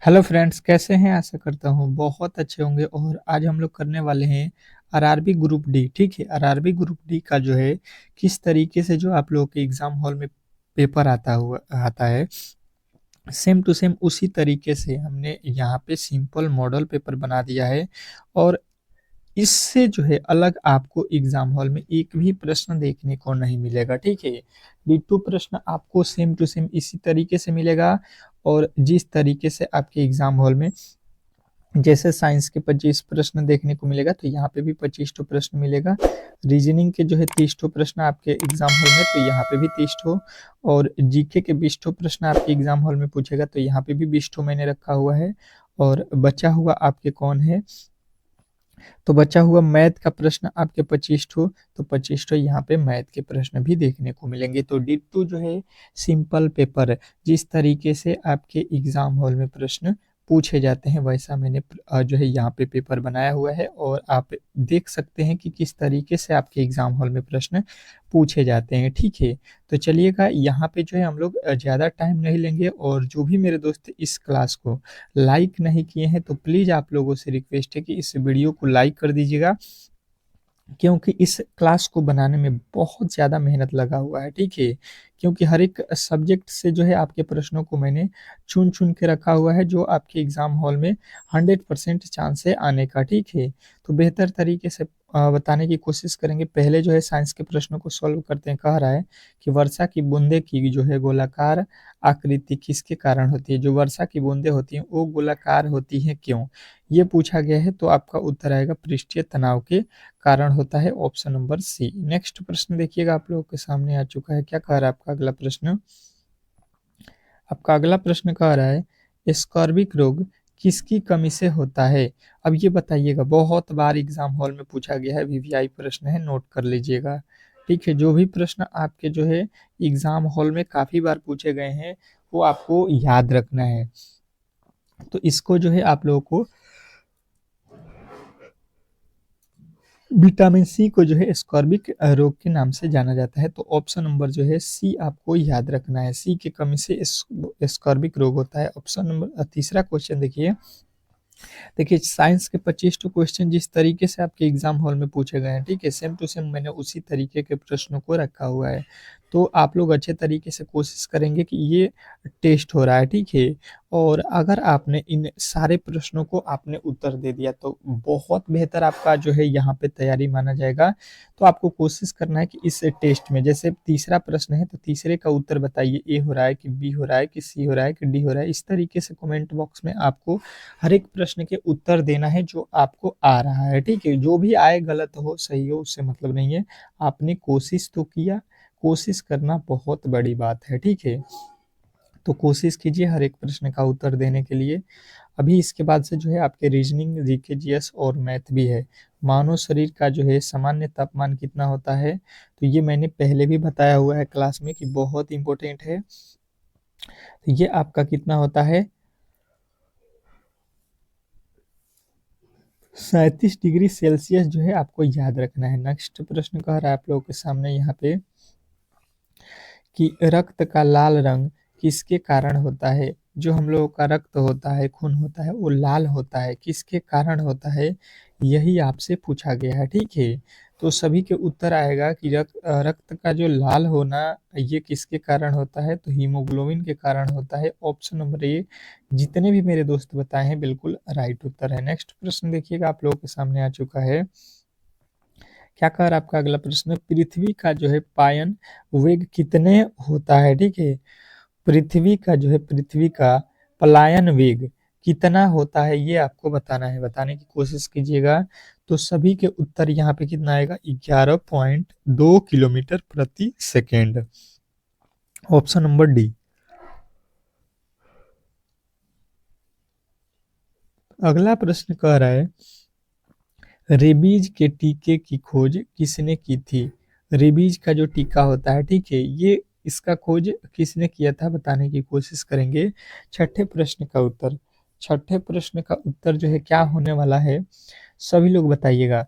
Hello friends, कैसे हैं? आशा करता हूँ बहुत अच्छे होंगे। और आज हम लोग करने वाले हैं आरआरबी ग्रुप डी। ठीक है, आरआरबी ग्रुप डी का जो है किस तरीके से जो आप लोगों के एग्जाम हॉल में पेपर आता है, सेम टू सेम उसी तरीके से हमने यहाँ पे सिंपल मॉडल पेपर बना दिया है। और इससे जो है अलग आपको एग्जाम हॉल में एक भी प्रश्न देखने को नहीं मिलेगा। ठीक है, डिट्टो प्रश्न आपको सेम टू सेम इसी तरीके से मिलेगा। और जिस तरीके से आपके एग्जाम हॉल में जैसे साइंस के 25 प्रश्न देखने को मिलेगा, तो यहाँ पे भी 25 ठो प्रश्न मिलेगा। रीजनिंग के जो है 30 ठो प्रश्न आपके एग्जाम हॉल में, तो यहाँ पे भी 30 ठो। और जीके के 20 ठो प्रश्न आपके एग्जाम हॉल में पूछेगा, तो यहाँ पे भी 20 ठो मैंने रखा हुआ है। और बचा हुआ आपके कौन है? तो बचा हुआ मैथ का प्रश्न आपके 25 ठो, तो 25 ठो यहाँ पे मैथ के प्रश्न भी देखने को मिलेंगे। तो डिट्टो जो है सिंपल पेपर जिस तरीके से आपके एग्जाम हॉल में प्रश्न पूछे जाते हैं, वैसा मैंने जो है यहाँ पे पेपर बनाया हुआ है। और आप देख सकते हैं कि किस तरीके से आपके एग्जाम हॉल में प्रश्न पूछे जाते हैं। ठीक है, तो चलिएगा यहाँ पे जो है हम लोग ज़्यादा टाइम नहीं लेंगे। और जो भी मेरे दोस्त इस क्लास को लाइक नहीं किए हैं, तो प्लीज़ आप लोगों से रिक्वेस्ट है कि इस वीडियो को लाइक कर दीजिएगा, क्योंकि इस क्लास को बनाने में बहुत ज़्यादा मेहनत लगा हुआ है। ठीक है, क्योंकि हर एक सब्जेक्ट से जो है आपके प्रश्नों को मैंने चुन चुन के रखा हुआ है, जो आपके एग्जाम हॉल में 100% चांस है आने का। ठीक है, तो बेहतर तरीके से बताने की कोशिश करेंगे। पहले जो है साइंस के प्रश्नों को सॉल्व करते हैं। कह रहा है कि वर्षा की बूंदे की जो है गोलाकार आकृति किसके कारण होती है? जो वर्षा की बूंदे होती हैं वो गोलाकार होती हैं क्यों? ये पूछा गया है। तो आपका उत्तर आएगा पृष्ठीय तनाव के कारण होता है, ऑप्शन नंबर सी। नेक्स्ट प्रश्न देखिएगा, आप लोगों के सामने आ चुका है। क्या कह रहा है आपका अगला प्रश्न? आपका अगला प्रश्न कह रहा है स्कॉर्बिक रोग किसकी कमी से होता है? अब ये बताइएगा, बहुत बार एग्जाम हॉल में पूछा गया है, वीवीआई प्रश्न है, नोट कर लीजिएगा। ठीक है, जो भी प्रश्न आपके जो है एग्जाम हॉल में काफी बार पूछे गए हैं, वो आपको याद रखना है। तो इसको जो है आप लोगों को विटामिन सी को जो है स्कॉर्बिक रोग के नाम से जाना जाता है। तो ऑप्शन नंबर जो है सी आपको याद रखना है। सी की कमी से स्कॉर्बिक रोग होता है। ऑप्शन नंबर तीसरा क्वेश्चन देखिए। देखिए, साइंस के 25 टू क्वेश्चन जिस तरीके से आपके एग्जाम हॉल में पूछे गए हैं, ठीक है, सेम टू सेम मैंने उसी तरीके के प्रश्नों को रखा हुआ है। तो आप लोग अच्छे तरीके से कोशिश करेंगे कि ये टेस्ट हो रहा है। ठीक है, और अगर आपने इन सारे प्रश्नों को आपने उत्तर दे दिया, तो बहुत बेहतर आपका जो है यहाँ पे तैयारी माना जाएगा। तो आपको कोशिश करना है कि इस टेस्ट में, जैसे तीसरा प्रश्न है, तो तीसरे का उत्तर बताइए, ए हो रहा है कि बी हो रहा है कि सी हो रहा है कि डी हो रहा है। इस तरीके से कमेंट बॉक्स में आपको हर एक प्रश्न के उत्तर देना है जो आपको आ रहा है। ठीक है, जो भी आए, गलत हो सही हो उससे मतलब नहीं है, आपने कोशिश तो किया। कोशिश करना बहुत बड़ी बात है। ठीक है, तो कोशिश कीजिए हर एक प्रश्न का उत्तर देने के लिए। अभी इसके बाद से जो है आपके रीजनिंग, जीके, जीएस और मैथ भी है। मानव शरीर का जो है सामान्य तापमान कितना होता है? तो ये मैंने पहले भी बताया हुआ है क्लास में कि बहुत इंपॉर्टेंट है। तो ये आपका कितना होता है? 37 डिग्री सेल्सियस जो है आपको याद रखना है। नेक्स्ट प्रश्न कह रहा है आप लोगों के सामने यहाँ पे कि रक्त का लाल रंग किसके कारण होता है? जो हम लोगों का रक्त होता है, खून होता है, वो लाल होता है, किसके कारण होता है? यही आपसे पूछा गया है। ठीक है, तो सभी के उत्तर आएगा कि रक्त का जो लाल होना, ये किसके कारण होता है? तो हीमोग्लोबिन के कारण होता है। ऑप्शन नंबर ए, जितने भी मेरे दोस्त बताए हैं बिल्कुल राइट उत्तर है। नेक्स्ट प्रश्न देखिएगा, आप लोगों के सामने आ चुका है। क्या कह रहा है आपका अगला प्रश्न? पृथ्वी का जो है पायन वेग कितने होता है? ठीक है, पृथ्वी का जो है, पृथ्वी का पलायन वेग कितना होता है, ये आपको बताना है, बताने की कोशिश कीजिएगा। तो सभी के उत्तर यहाँ पे कितना आएगा? 11.2 किलोमीटर प्रति सेकेंड। Option number D. अगला प्रश्न कह रहा है रेबीज के टीके की खोज किसने की थी? रेबीज का जो टीका होता है, ठीक है, ये इसका खोज किसने किया था, बताने की कोशिश करेंगे। छठे प्रश्न का उत्तर, छठे प्रश्न का उत्तर जो है क्या होने वाला है, सभी लोग बताइएगा।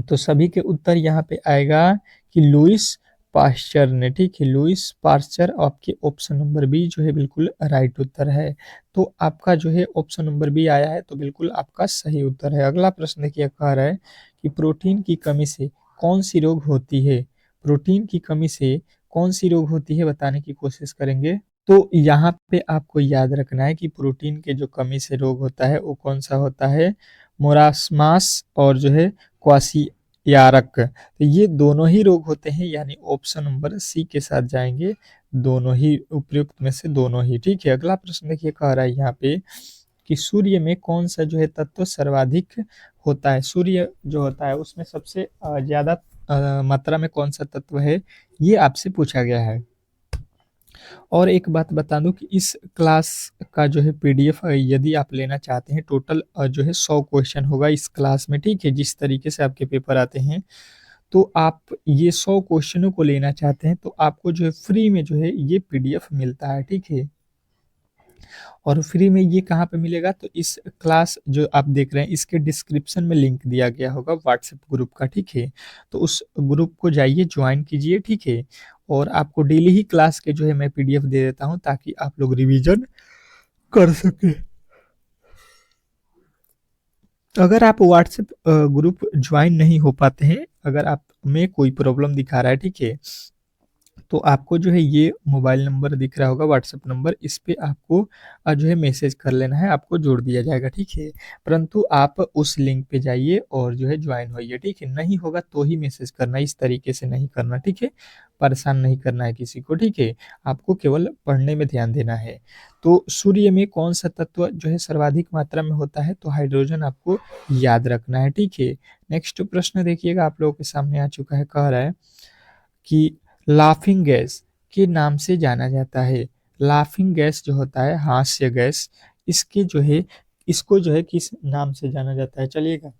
तो सभी के उत्तर यहाँ पे आएगा कि लुइस पाश्चर ने, ठीक है, लुइस पाश्चर आपके ऑप्शन नंबर बी जो है बिल्कुल राइट उत्तर है। तो आपका जो है ऑप्शन नंबर बी आया है, तो बिल्कुल आपका सही उत्तर है। अगला प्रश्न देखिए, कह रहा है कि प्रोटीन की कमी से कौन सी रोग होती है? प्रोटीन की कमी से कौन सी रोग होती है, बताने की कोशिश करेंगे। तो यहाँ पे आपको याद रखना है कि प्रोटीन के जो कमी से रोग होता है वो कौन सा होता है, मोरास्मास और जो है क्वासियारक। तो ये दोनों ही रोग होते हैं, यानी ऑप्शन नंबर सी के साथ जाएंगे, दोनों ही उपयुक्त में से दोनों ही, ठीक है। अगला प्रश्न देखिए, कह रहा है यहाँ पे कि सूर्य में कौन सा जो है तत्व सर्वाधिक होता है? सूर्य जो होता है उसमें सबसे ज्यादा मात्रा में कौन सा तत्व है, ये आपसे पूछा गया है। और एक बात बता दूं कि इस क्लास का जो है पीडीएफ यदि आप लेना चाहते हैं, टोटल जो है 100 क्वेश्चन होगा इस क्लास में, ठीक है, जिस तरीके से आपके पेपर आते हैं। तो आप ये 100 क्वेश्चनों को लेना चाहते हैं तो आपको जो है फ्री में जो है ये पीडीएफ मिलता है, ठीक है। और फ्री में ये कहाँ पे मिलेगा, तो इस क्लास जो आप देख रहे हैं इसके डिस्क्रिप्शन में लिंक दिया गया होगा व्हाट्सएप ग्रुप का, ठीक है। तो उस ग्रुप को जाइए, ज्वाइन कीजिए, ठीक है। और आपको डेली ही क्लास के जो है मैं पीडीएफ दे देता हूँ ताकि आप लोग रिवीजन कर सके। अगर आप व्हाट्सएप ग्रुप ज्वाइन नहीं हो पाते हैं, अगर आप में कोई प्रॉब्लम दिखा रहा है, ठीक है, तो आपको जो है ये मोबाइल नंबर दिख रहा होगा, व्हाट्सएप नंबर, इस पे आपको जो है मैसेज कर लेना है, आपको जोड़ दिया जाएगा, ठीक है। परंतु आप उस लिंक पे जाइए और जो है ज्वाइन होइए, ठीक है। नहीं होगा तो ही मैसेज करना, इस तरीके से नहीं करना, ठीक है। परेशान नहीं करना है किसी को, ठीक है। आपको केवल पढ़ने में ध्यान देना है। तो सूर्य में कौन सा तत्व जो है सर्वाधिक मात्रा में होता है, तो हाइड्रोजन आपको याद रखना है, ठीक है। नेक्स्ट प्रश्न देखिएगा, आप लोगों के सामने आ चुका है, कह रहा है कि लाफिंग गैस के नाम से जाना जाता है। लाफिंग गैस जो होता है, हास्य गैस, इसके जो है इसको जो है किस नाम से जाना जाता है, चलिएगा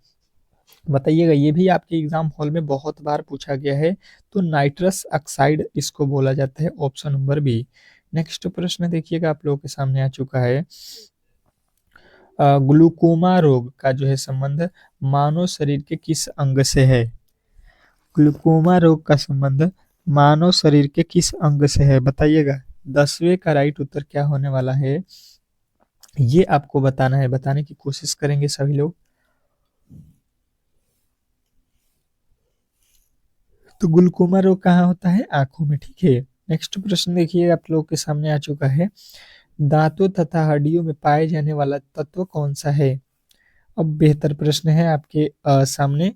बताइएगा। ये भी आपके एग्जाम हॉल में बहुत बार पूछा गया है। तो नाइट्रस ऑक्साइड इसको बोला जाता है, ऑप्शन नंबर बी। नेक्स्ट प्रश्न देखिएगा, आप लोगों के सामने आ चुका है। ग्लूकोमा रोग का जो है संबंध मानव शरीर के किस अंग से है? ग्लूकोमा रोग का संबंध मानव शरीर के किस अंग से है, बताइएगा। 10वें का राइट उत्तर क्या होने वाला है, ये आपको बताना है, बताने की कोशिश करेंगे सभी लोग। तो ग्लूकोमा रोग कहाँ होता है, आंखों में, ठीक है। नेक्स्ट प्रश्न देखिए, आप लोग के सामने आ चुका है। दांतों तथा हड्डियों में पाए जाने वाला तत्व कौन सा है? अब बेहतर प्रश्न है आपके सामने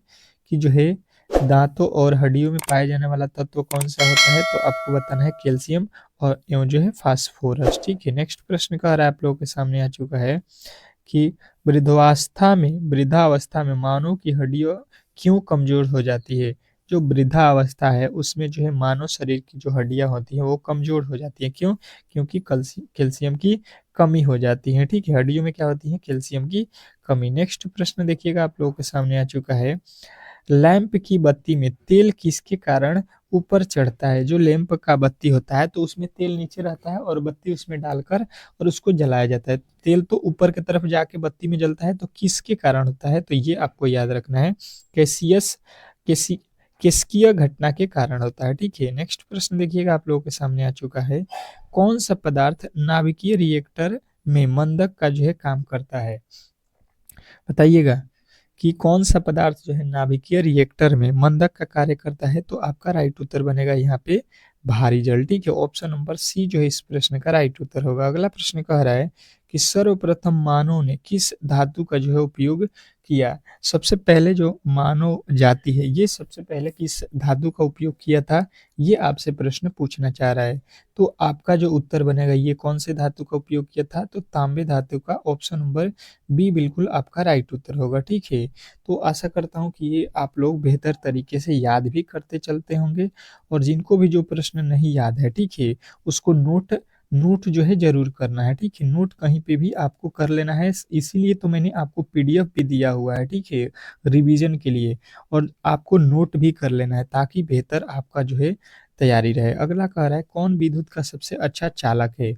कि जो है दांतों और हड्डियों में पाए जाने वाला तत्व कौन सा होता है, तो आपको बताना है कैल्शियम और एवं जो है फास्फोरस, ठीक है। नेक्स्ट प्रश्न कह रहा है, आप लोगों के सामने आ चुका है कि वृद्धावस्था में मानव की हड्डियां क्यों कमजोर हो जाती है? जो वृद्धावस्था है उसमें जो है मानव शरीर की जो हड्डियां होती हैं वो कमजोर हो जाती हैं, क्यों? क्योंकि कैल्शियम की कमी हो जाती है, ठीक है। हड्डियों में क्या होती है, कैल्शियम की कमी। नेक्स्ट प्रश्न देखिएगा, आप लोगों के सामने आ चुका है। लैंप की बत्ती में तेल किसके कारण ऊपर चढ़ता है? जो लैंप का बत्ती होता है तो उसमें तेल नीचे रहता है और बत्ती उसमें डालकर और उसको जलाया जाता है। तेल तो ऊपर की तरफ जाके बत्ती में जलता है, तो किसके कारण होता है, तो ये आपको याद रखना है, कैसियस केसी केस्कीय घटना के कारण होता है, ठीक है। नेक्स्ट प्रश्न देखिएगा, आप लोगों के सामने आ चुका है। कौन सा पदार्थ नाभिकीय रिएक्टर में मंदक का जो है काम करता है, बताइएगा कि कौन सा पदार्थ जो है नाभिकीय रिएक्टर में मंदक का कार्य करता है, तो आपका राइट उत्तर बनेगा यहाँ पे भारी जल, ठीक है। ऑप्शन नंबर सी जो है इस प्रश्न का राइट उत्तर होगा। अगला प्रश्न कह रहा है कि सर्वप्रथम मानव ने किस धातु का जो है उपयोग किया? सबसे पहले जो मानव जाति है ये सबसे पहले किस धातु का उपयोग किया था, ये आपसे प्रश्न पूछना चाह रहा है। तो आपका जो उत्तर बनेगा, ये कौन से धातु का उपयोग किया था, तो तांबे धातु का, ऑप्शन नंबर बी बिल्कुल आपका राइट उत्तर होगा, ठीक है। तो आशा करता हूँ कि ये आप लोग बेहतर तरीके से याद भी करते चलते होंगे, और जिनको भी जो प्रश्न नहीं याद है, ठीक है, उसको नोट नोट जो है जरूर करना है, ठीक है। नोट कहीं पे भी आपको कर लेना है, इसीलिए तो मैंने आपको पीडीएफ भी दिया हुआ है, ठीक है, रिवीजन के लिए। और आपको नोट भी कर लेना है ताकि बेहतर आपका जो है तैयारी रहे। अगला कह रहा है, कौन विद्युत का सबसे अच्छा चालक है?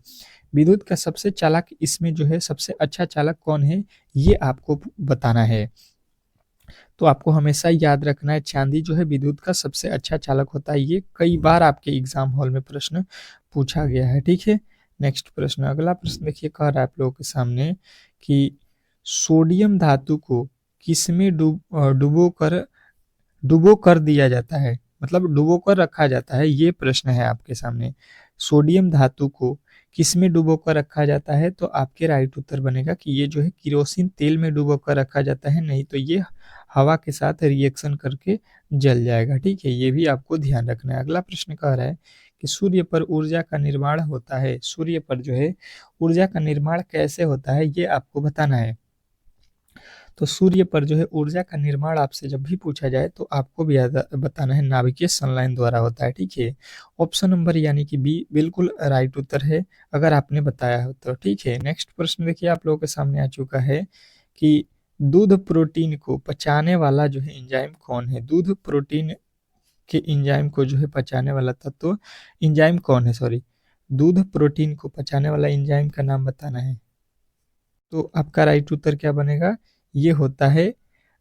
विद्युत का सबसे चालक, इसमें जो है सबसे अच्छा चालक कौन है, ये आपको बताना है। तो आपको हमेशा याद रखना है चांदी जो है विद्युत का सबसे अच्छा चालक होता है। ये कई बार आपके एग्जाम हॉल में प्रश्न पूछा गया है, ठीक है। नेक्स्ट प्रश्न, अगला प्रश्न देखिए, कह रहा है आप लोगों के सामने कि सोडियम धातु को किसमें डुबो कर दिया जाता है, मतलब डुबो कर रखा जाता है, ये प्रश्न है आपके सामने। सोडियम धातु को किसमें डुबो कर रखा जाता है, तो आपके राइट उत्तर बनेगा कि ये जो है किरोसिन तेल में डुबो कर रखा जाता है, नहीं तो ये हवा के साथ रिएक्शन करके जल जाएगा, ठीक है। ये भी आपको ध्यान रखना है। अगला प्रश्न कह रहा है कि सूर्य पर ऊर्जा का निर्माण होता है, सूर्य पर जो है ऊर्जा का निर्माण कैसे होता है, ये आपको बताना है। तो सूर्य पर जो है ऊर्जा का निर्माण आपसे जब भी पूछा जाए तो आपको भी बताना है नाभिकीय संलयन द्वारा होता है, ठीक है। ऑप्शन नंबर यानी कि बी बिल्कुल राइट उत्तर है, अगर आपने बताया हो तो, ठीक है। नेक्स्ट प्रश्न देखिए आप लोगों के सामने आ चुका है कि दूध प्रोटीन को पचाने वाला जो है एंजाइम कौन है, दूध प्रोटीन के एंजाइम को जो है पचाने वाला तत्व एंजाइम कौन है, सॉरी, दूध प्रोटीन को पचाने वाला एंजाइम का नाम बताना है। तो आपका राइट उत्तर क्या बनेगा, ये होता है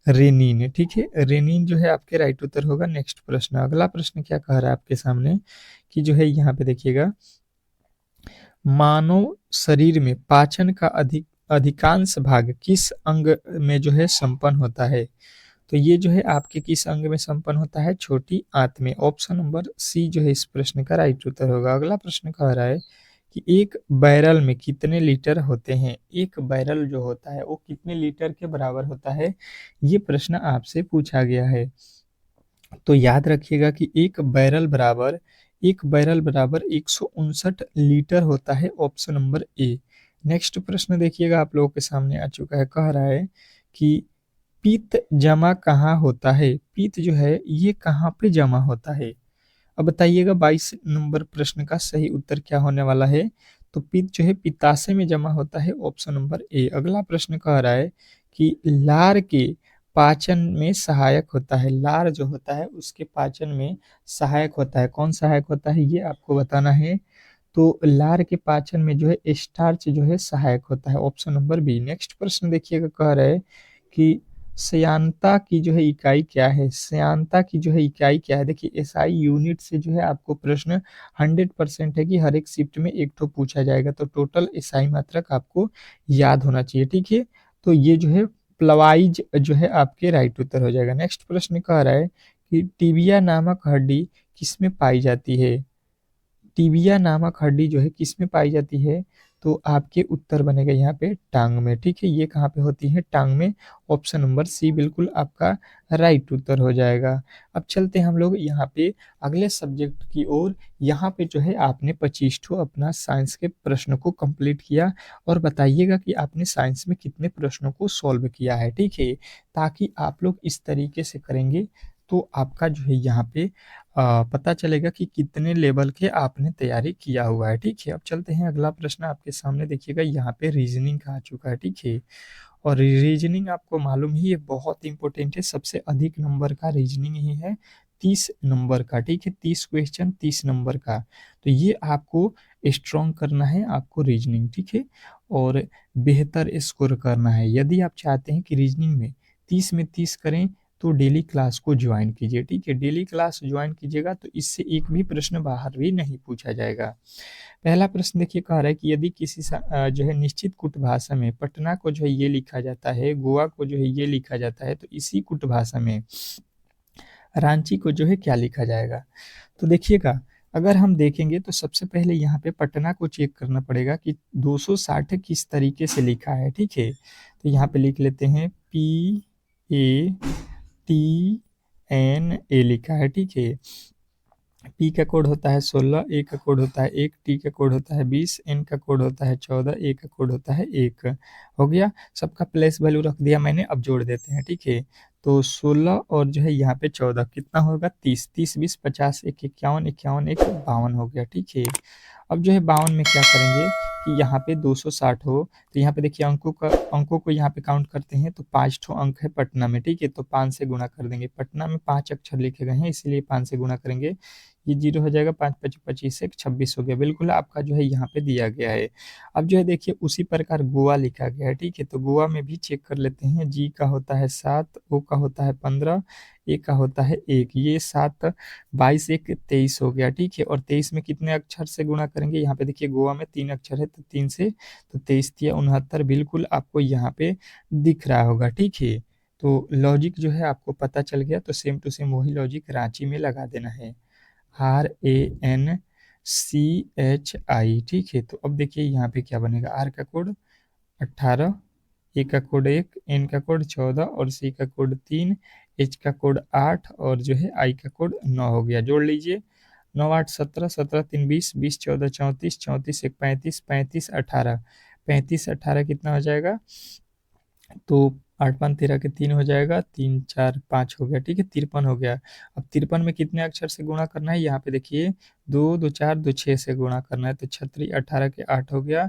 रेनिन, ठीक है। रेनिन जो है आपके राइट उत्तर होगा। नेक्स्ट प्रश्न, अगला प्रश्न क्या कह रहा है आपके सामने कि जो है यहाँ पे देखिएगा, मानव शरीर में पाचन का अधिकांश भाग किस अंग में जो है संपन्न होता है, तो ये जो है आपके किस अंग में संपन्न होता है, छोटी आंत में। ऑप्शन नंबर सी जो है इस प्रश्न का राइट उत्तर होगा। अगला प्रश्न कह रहा है कि एक बैरल में कितने लीटर होते हैं, एक बैरल जो होता है वो कितने लीटर के बराबर होता है, ये प्रश्न आपसे पूछा गया है। तो याद रखिएगा कि एक बैरल बराबर 159 लीटर होता है, ऑप्शन नंबर ए। नेक्स्ट प्रश्न देखिएगा आप लोगों के सामने आ चुका है, कह रहा है कि पित्त जमा कहाँ होता है, पित्त जो है ये कहाँ पे जमा होता है। अब बताइएगा 22 नंबर प्रश्न का सही उत्तर क्या होने वाला है, तो पित्त जो है पित्ताशय में जमा होता है, ऑप्शन नंबर ए। अगला प्रश्न कह रहा है कि लार के पाचन में सहायक होता है, लार जो होता है उसके पाचन में सहायक होता है, कौन सहायक होता है ये आपको बताना है। तो लार के पाचन में जो है स्टार्च जो है सहायक होता है, ऑप्शन नंबर बी। नेक्स्ट प्रश्न देखिएगा, कह रहा है कि श्यानता की जो है इकाई क्या है, श्यानता की जो है इकाई क्या है। देखिए एसआई यूनिट से जो है आपको प्रश्न 100% है कि हर एक शिफ्ट में एक तो पूछा जाएगा, तो टोटल एसआई मात्रक आपको याद होना चाहिए, ठीक है। तो ये जो है प्लवाइज जो है आपके राइट उत्तर हो जाएगा। नेक्स्ट प्रश्न कह रहा है कि टिबिया नामक हड्डी किसमें पाई जाती है, टिबिया नामक हड्डी जो है किसमें पाई जाती है, तो आपके उत्तर बनेगा यहाँ पे टांग में, ठीक है। ये कहाँ पे होती है, टांग में, ऑप्शन नंबर सी बिल्कुल आपका राइट उत्तर हो जाएगा। अब चलते हैं हम लोग यहाँ पे अगले सब्जेक्ट की ओर। यहाँ पे जो है आपने 25 अपना साइंस के प्रश्न को कंप्लीट किया, और बताइएगा कि आपने साइंस में कितने प्रश्नों को सॉल्व किया है, ठीक है। ताकि आप लोग इस तरीके से करेंगे तो आपका जो है यहाँ पे पता चलेगा कि कितने लेवल के आपने तैयारी किया हुआ है, ठीक है। अब चलते हैं अगला प्रश्न आपके सामने देखिएगा, यहाँ पे रीजनिंग का आ चुका है, ठीक है। और रीजनिंग आपको मालूम ही है बहुत इंपॉर्टेंट है, सबसे अधिक नंबर का रीजनिंग ही है, 30 नंबर का, ठीक है। 30 क्वेश्चन 30 नंबर का, तो ये आपको स्ट्रॉन्ग करना है आपको रीजनिंग, ठीक है। और बेहतर स्कोर करना है। यदि आप चाहते हैं कि रीजनिंग में 30 में 30 करें तो डेली क्लास को ज्वाइन कीजिए, ठीक है। डेली क्लास ज्वाइन कीजिएगा तो इससे एक भी प्रश्न बाहर भी नहीं पूछा जाएगा। पहला प्रश्न देखिए, कह रहा है कि यदि किसी जो है निश्चित कुट भाषा में पटना को जो है ये लिखा जाता है, गोवा को जो है ये लिखा जाता है, तो इसी कुट भाषा में रांची को जो है क्या लिखा जाएगा। तो देखिएगा, अगर हम देखेंगे तो सबसे पहले यहाँ पे पटना को चेक करना पड़ेगा कि 260 किस तरीके से लिखा है, ठीक है। तो यहाँ पे लिख लेते हैं PATNA लिखा है, ठीक है। पी का कोड होता है 16, ए का कोड होता है 1, टी का कोड होता है 20, एन का कोड होता है 14, ए का कोड होता है 1। हो गया, सबका प्लेस वैल्यू रख दिया मैंने। अब जोड़ देते हैं, ठीक है। तो 16 और जो है यहाँ पे 14 कितना होगा, 30, 30 20 50 1 51 51 1 52 हो गया, ठीक है। अब जो है 52 में क्या करेंगे कि यहाँ पे 260 हो, तो यहाँ पे देखिए अंकों को यहाँ पे काउंट करते हैं, तो 5 ठो अंक है पटना में, ठीक है। तो 5 से गुणा कर देंगे, पटना में 5 अक्षर लिखे गए हैं इसीलिए 5 से गुणा करेंगे। ये 0 हो जाएगा, 5 5 25 एक 26 हो गया, बिल्कुल आपका जो है यहाँ पे दिया गया है। अब जो है देखिए उसी प्रकार गोवा लिखा गया है, ठीक है, तो गोवा में भी चेक कर लेते हैं। जी का होता है 7, ओ का होता है 15, ए का होता है 1, ये 7 22 एक 23 हो गया, ठीक है। और 23 में कितने अक्षर से गुणा करेंगे, यहाँ पे देखिए गोवा में 3 अक्षर है तो 3 से, तो 23 तिया 69, बिल्कुल आपको यहाँ पे दिख रहा होगा, ठीक है। तो लॉजिक जो है आपको पता चल गया, तो सेम टू सेम वही लॉजिक रांची में लगा देना है, RANCHI, ठीक है। तो अब देखिए यहाँ पे क्या बनेगा, आर का कोड 18, ए का कोड 1, एन का कोड 14 और सी का कोड 3, एच का कोड 8 और जो है आई का कोड 9 हो गया। जोड़ लीजिए, 9 8 17, 17 3 20, 20 14 34, 34 1 35, 35 18, 35 18 कितना हो जाएगा, तो 8 5 13 के 3 हो जाएगा, 3 4 5 हो गया, ठीक है, 53 हो गया। अब 53 में कितने अक्षर से गुणा करना है, यहाँ पे देखिए 2 2 4 2 6 से गुणा करना है, तो 36 18 के 8 हो गया।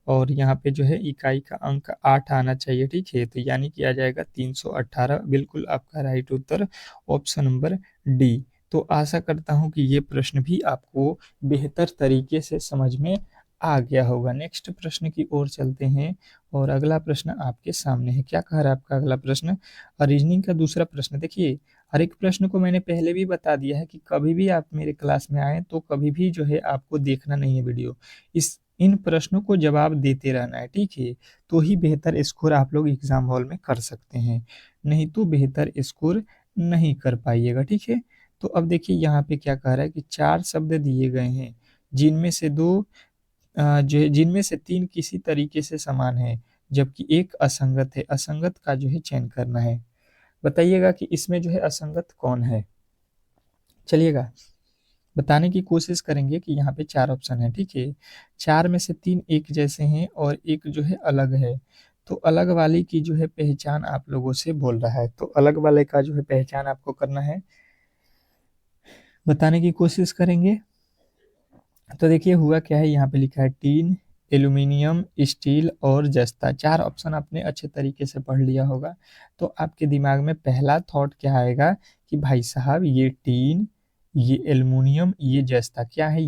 और यहाँ पे जो है इकाई का अंक 8 आना चाहिए, ठीक है, तो यानी कि आ जाएगा 318, बिल्कुल आपका राइट उत्तर ऑप्शन नंबर डी। तो आशा करता हूँ कि ये प्रश्न भी आपको बेहतर तरीके से समझ में आ गया होगा। नेक्स्ट प्रश्न की ओर चलते हैं, और अगला प्रश्न आपके सामने है। क्या कह रहा है आपका अगला प्रश्न, रीजनिंग का दूसरा प्रश्न। देखिए हर एक प्रश्न को मैंने पहले भी बता दिया है कि कभी भी आप मेरे क्लास में आए तो कभी भी जो है आपको देखना नहीं है वीडियो, इस इन प्रश्नों को जवाब देते रहना है, ठीक है, तो ही बेहतर स्कोर आप लोग एग्जाम हॉल में कर सकते हैं, नहीं तो बेहतर स्कोर नहीं कर पाइएगा, ठीक है। तो अब देखिए यहाँ पे क्या कह रहा है कि 4 शब्द दिए गए हैं, जिनमें से दो जो जिनमें से 3 किसी तरीके से समान है, जबकि एक असंगत है। असंगत का जो है चयन करना है। बताइएगा कि इसमें जो है असंगत कौन है। चलिएगा बताने की कोशिश करेंगे कि यहाँ पे 4 ऑप्शन है, ठीक है। 4 में से 3 एक जैसे हैं और एक जो है अलग है। तो अलग वाले की जो है पहचान आप लोगों से बोल रहा है, तो अलग वाले का जो है पहचान आपको करना है, बताने की कोशिश करेंगे। तो देखिए हुआ क्या है, यहाँ पे लिखा है टीन, एल्यूमिनियम, स्टील और जस्ता। 4 ऑप्शन आपने अच्छे तरीके से पढ़ लिया होगा, तो आपके दिमाग में पहला थॉट क्या आएगा कि भाई साहब ये टीन, ये एल्यूमिनियम, ये जस्ता क्या है,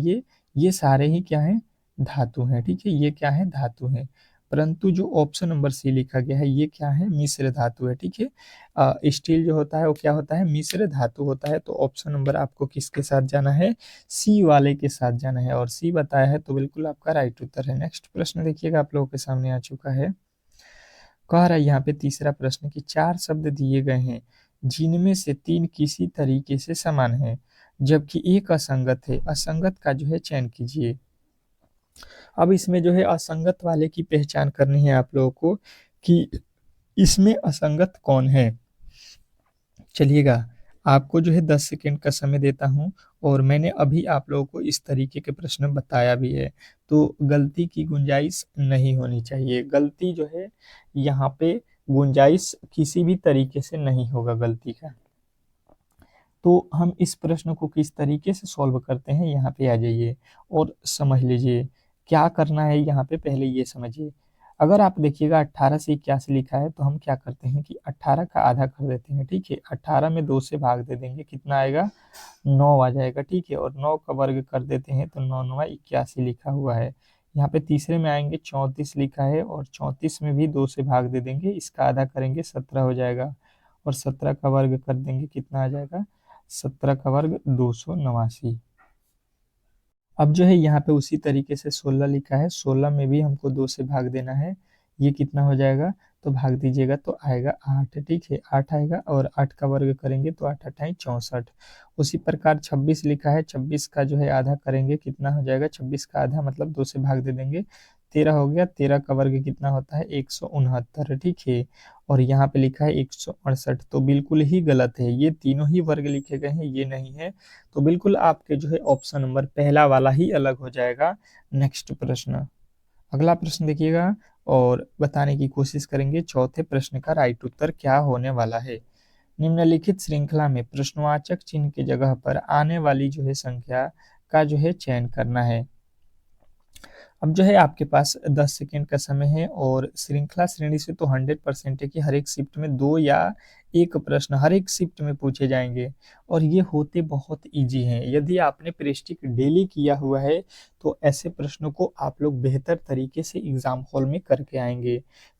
ये सारे ही क्या है, धातु हैं, ठीक है, ये क्या है, धातु हैं। परंतु जो ऑप्शन नंबर सी लिखा गया है ये क्या है, मिश्र धातु है, ठीक है। स्टील जो होता है वो क्या होता है, मिश्र धातु होता है। तो ऑप्शन नंबर आपको किसके साथ जाना है, सी वाले के साथ जाना है, और सी बताया है तो बिल्कुल आपका राइट उत्तर है। नेक्स्ट प्रश्न देखिएगा आप लोगों के सामने आ चुका है। कह रहा है यहाँ पे तीसरा प्रश्न कि 4 शब्द दिए गए हैं, जिनमें से 3 किसी तरीके से समान है, जबकि एक असंगत है। असंगत का जो है चयन कीजिए। अब इसमें जो है असंगत वाले की पहचान करनी है आप लोगों को कि इसमें असंगत कौन है। चलिएगा आपको जो है 10 सेकेंड का समय देता हूँ, और मैंने अभी आप लोगों को इस तरीके के प्रश्न बताया भी है, तो गलती की गुंजाइश नहीं होनी चाहिए। गलती जो है यहाँ पे गुंजाइश किसी भी तरीके से नहीं होगा गलती का। तो हम इस प्रश्न को किस तरीके से सॉल्व करते हैं, यहाँ पे आ जाइए और समझ लीजिए क्या करना है। यहाँ पे पहले ये समझिए, अगर आप देखिएगा 18 से 81 लिखा है, तो हम क्या करते हैं कि 18 का आधा कर देते हैं, ठीक है। 18 में 2 से भाग दे देंगे, कितना आएगा, 9 आ जाएगा, ठीक है। और 9 का वर्ग कर देते हैं तो 9 9 81 लिखा हुआ है। यहाँ पे तीसरे में आएंगे 34 लिखा है, और 34 में भी 2 से भाग दे देंगे, इसका आधा करेंगे 17 हो जाएगा, और 17 का वर्ग कर देंगे, कितना आ जाएगा, 17 का वर्ग 289। अब जो है यहाँ पे उसी तरीके से 16 लिखा है, 16 में भी हमको 2 से भाग देना है, ये कितना हो जाएगा, तो भाग दीजिएगा तो आएगा 8, ठीक है, 8 आएगा, और 8 का वर्ग करेंगे तो 8 8 64। उसी प्रकार 26 लिखा है, 26 का जो है आधा करेंगे, कितना हो जाएगा, 26 का आधा मतलब 2 से भाग दे देंगे, 13 हो गया, 13 का वर्ग कितना होता है, 169, ठीक है। और यहाँ पे लिखा है 168, तो बिल्कुल ही गलत है, ये तीनों ही वर्ग लिखे गए हैं, ये नहीं है, तो बिल्कुल आपके जो है ऑप्शन नंबर पहला वाला ही अलग हो जाएगा। नेक्स्ट प्रश्न, अगला प्रश्न देखिएगा और बताने की कोशिश करेंगे चौथे प्रश्न का राइट उत्तर क्या होने वाला है। निम्नलिखित श्रृंखला में प्रश्नवाचक चिन्ह की जगह पर आने वाली जो है संख्या का जो है चयन करना है। अब जो है आपके पास 10 सेकेंड का समय है और श्रृंखला श्रेणी से तो 100% है कि हर एक शिफ्ट में 2 या 1 प्रश्न हर एक शिफ्ट में पूछे जाएंगे और ये होते बहुत इजी हैं। यदि आपने प्रेस्टिक डेली किया हुआ है तो ऐसे प्रश्नों को आप लोग बेहतर तरीके से एग्जाम हॉल में करके आएंगे।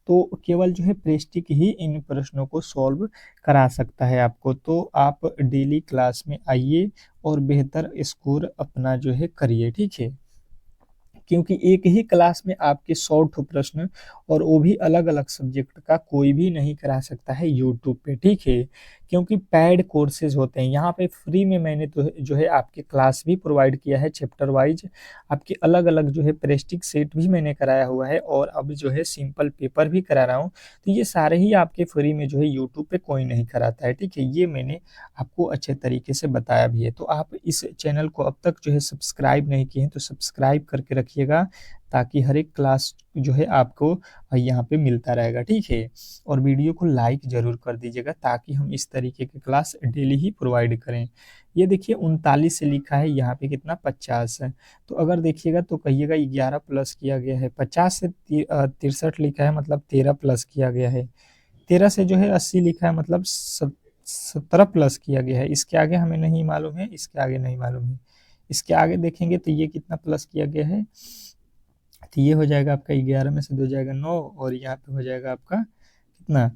तो केवल जो है प्रेस्टिक ही इन प्रश्नों को सॉल्व करा सकता है आपको। तो आप डेली क्लास में आइए और बेहतर स्कोर अपना जो है करिए, ठीक है। क्योंकि एक ही क्लास में आपके 100 प्रश्न और वो भी अलग अलग सब्जेक्ट का कोई भी नहीं करा सकता है यूट्यूब पे, ठीक है। क्योंकि पेड कोर्सेज होते हैं यहाँ पे। फ्री में मैंने तो जो है आपके क्लास भी प्रोवाइड किया है चैप्टर वाइज। आपके अलग अलग जो है प्रेस्टिक सेट भी मैंने कराया हुआ है और अब जो है सिंपल पेपर भी करा रहा हूँ। तो ये सारे ही आपके फ्री में जो है यूट्यूब पे कोई नहीं कराता है, ठीक है। ये मैंने आपको अच्छे तरीके से बताया भी है। तो आप इस चैनल को अब तक जो है सब्सक्राइब नहीं किए हैं तो सब्सक्राइब करके रखिएगा, ताकि हर एक क्लास जो है आपको यहाँ पे मिलता रहेगा, ठीक है। और वीडियो को लाइक जरूर कर दीजिएगा ताकि हम इस तरीके के क्लास डेली ही प्रोवाइड करें। ये देखिए 39 से लिखा है, यहाँ पे कितना 50 है। तो अगर देखिएगा तो कहिएगा 11 प्लस किया गया है। 50 से 63 लिखा है मतलब 13 प्लस किया गया है। 13 से जो है 80 लिखा है मतलब 17 प्लस किया गया है। इसके आगे हमें नहीं मालूम है, इसके आगे नहीं मालूम है। इसके आगे देखेंगे तो ये कितना प्लस किया गया है। तो ये हो जाएगा आपका 11 में से 2 जाएगा 9 और यहाँ पे हो जाएगा आपका कितना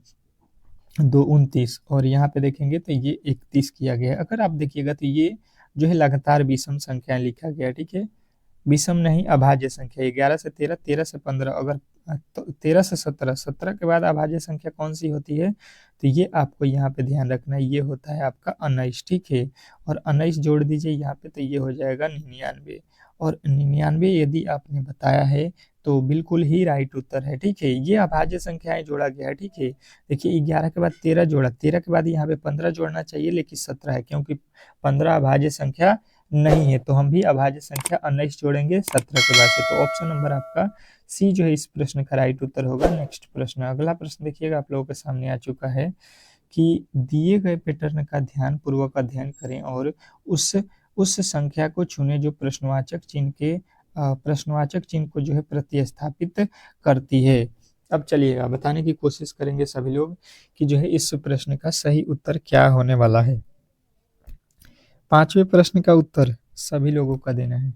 2 29 और यहाँ पे देखेंगे तो ये 31 किया गया है। अगर आप देखिएगा तो ये जो है लगातार विषम संख्याएं लिखा गया है, ठीक है। विषम नहीं अभाज्य संख्या 11 से 13, 13 से 15, अगर तो 13 से 17, 17 के बाद अभाज्य संख्या कौन सी होती है। तो ये आपको यहाँ पे ध्यान रखना है, ये होता है आपका 19, ठीक है। और 19 जोड़ दीजिए यहाँ पे तो ये हो जाएगा 99 और 99 यदि आपने बताया है तो बिल्कुल ही राइट उत्तर है, ठीक है। ये अभाज्य संख्याएं जोड़ा गया है, ठीक है। देखिए 11 के बाद 13 जोड़ा, 13 के बाद यहाँ पे 15 जोड़ना चाहिए लेकिन 17 है, क्योंकि 15 अभाज्य संख्या नहीं है। तो हम भी अभाज्य संख्या 19 जोड़ेंगे 17 के बाद से। तो ऑप्शन नंबर आपका सी जो है इस प्रश्न का राइट उत्तर होगा। नेक्स्ट प्रश्न, अगला प्रश्न देखिएगा आप लोगों के सामने आ चुका है कि दिए गए पैटर्न का ध्यान पूर्वक अध्ययन करें और उस संख्या को चुनें जो प्रश्नवाचक चिन्ह को जो है प्रतिस्थापित करती है। अब चलिएगा बताने की कोशिश करेंगे सभी लोग कि जो है इस प्रश्न का सही उत्तर क्या होने वाला है। 5वें प्रश्न का उत्तर सभी लोगों का देना है।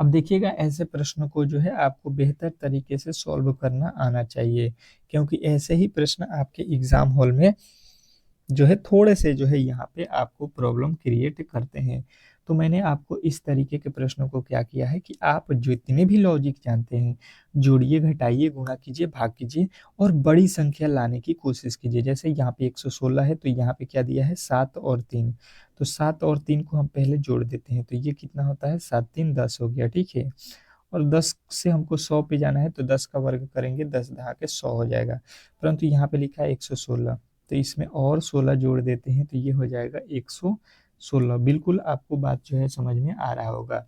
अब देखिएगा ऐसे प्रश्नों को जो है आपको बेहतर तरीके से सॉल्व करना आना चाहिए, क्योंकि ऐसे ही प्रश्न आपके एग्जाम हॉल में जो है थोड़े से जो है यहाँ पे आपको प्रॉब्लम क्रिएट करते हैं। तो मैंने आपको इस तरीके के प्रश्नों को क्या किया है कि आप जितने भी लॉजिक जानते हैं जोड़िए, घटाइए, गुणा कीजिए, भाग कीजिए और बड़ी संख्या लाने की कोशिश कीजिए। जैसे यहाँ पे 116 है तो यहाँ पे क्या दिया है 7 और 3। तो 7 और 3 को हम पहले जोड़ देते हैं तो ये कितना होता है 7 3 10 हो गया, ठीक है। और 10 से हमको 100 पे जाना है तो 10 का वर्ग करेंगे 10 दहा के 100 हो जाएगा। परंतु यहाँ पे लिखा है 116 तो इसमें और 16 जोड़ देते हैं तो ये हो जाएगा 116। बिल्कुल आपको बात जो है समझ में आ रहा होगा।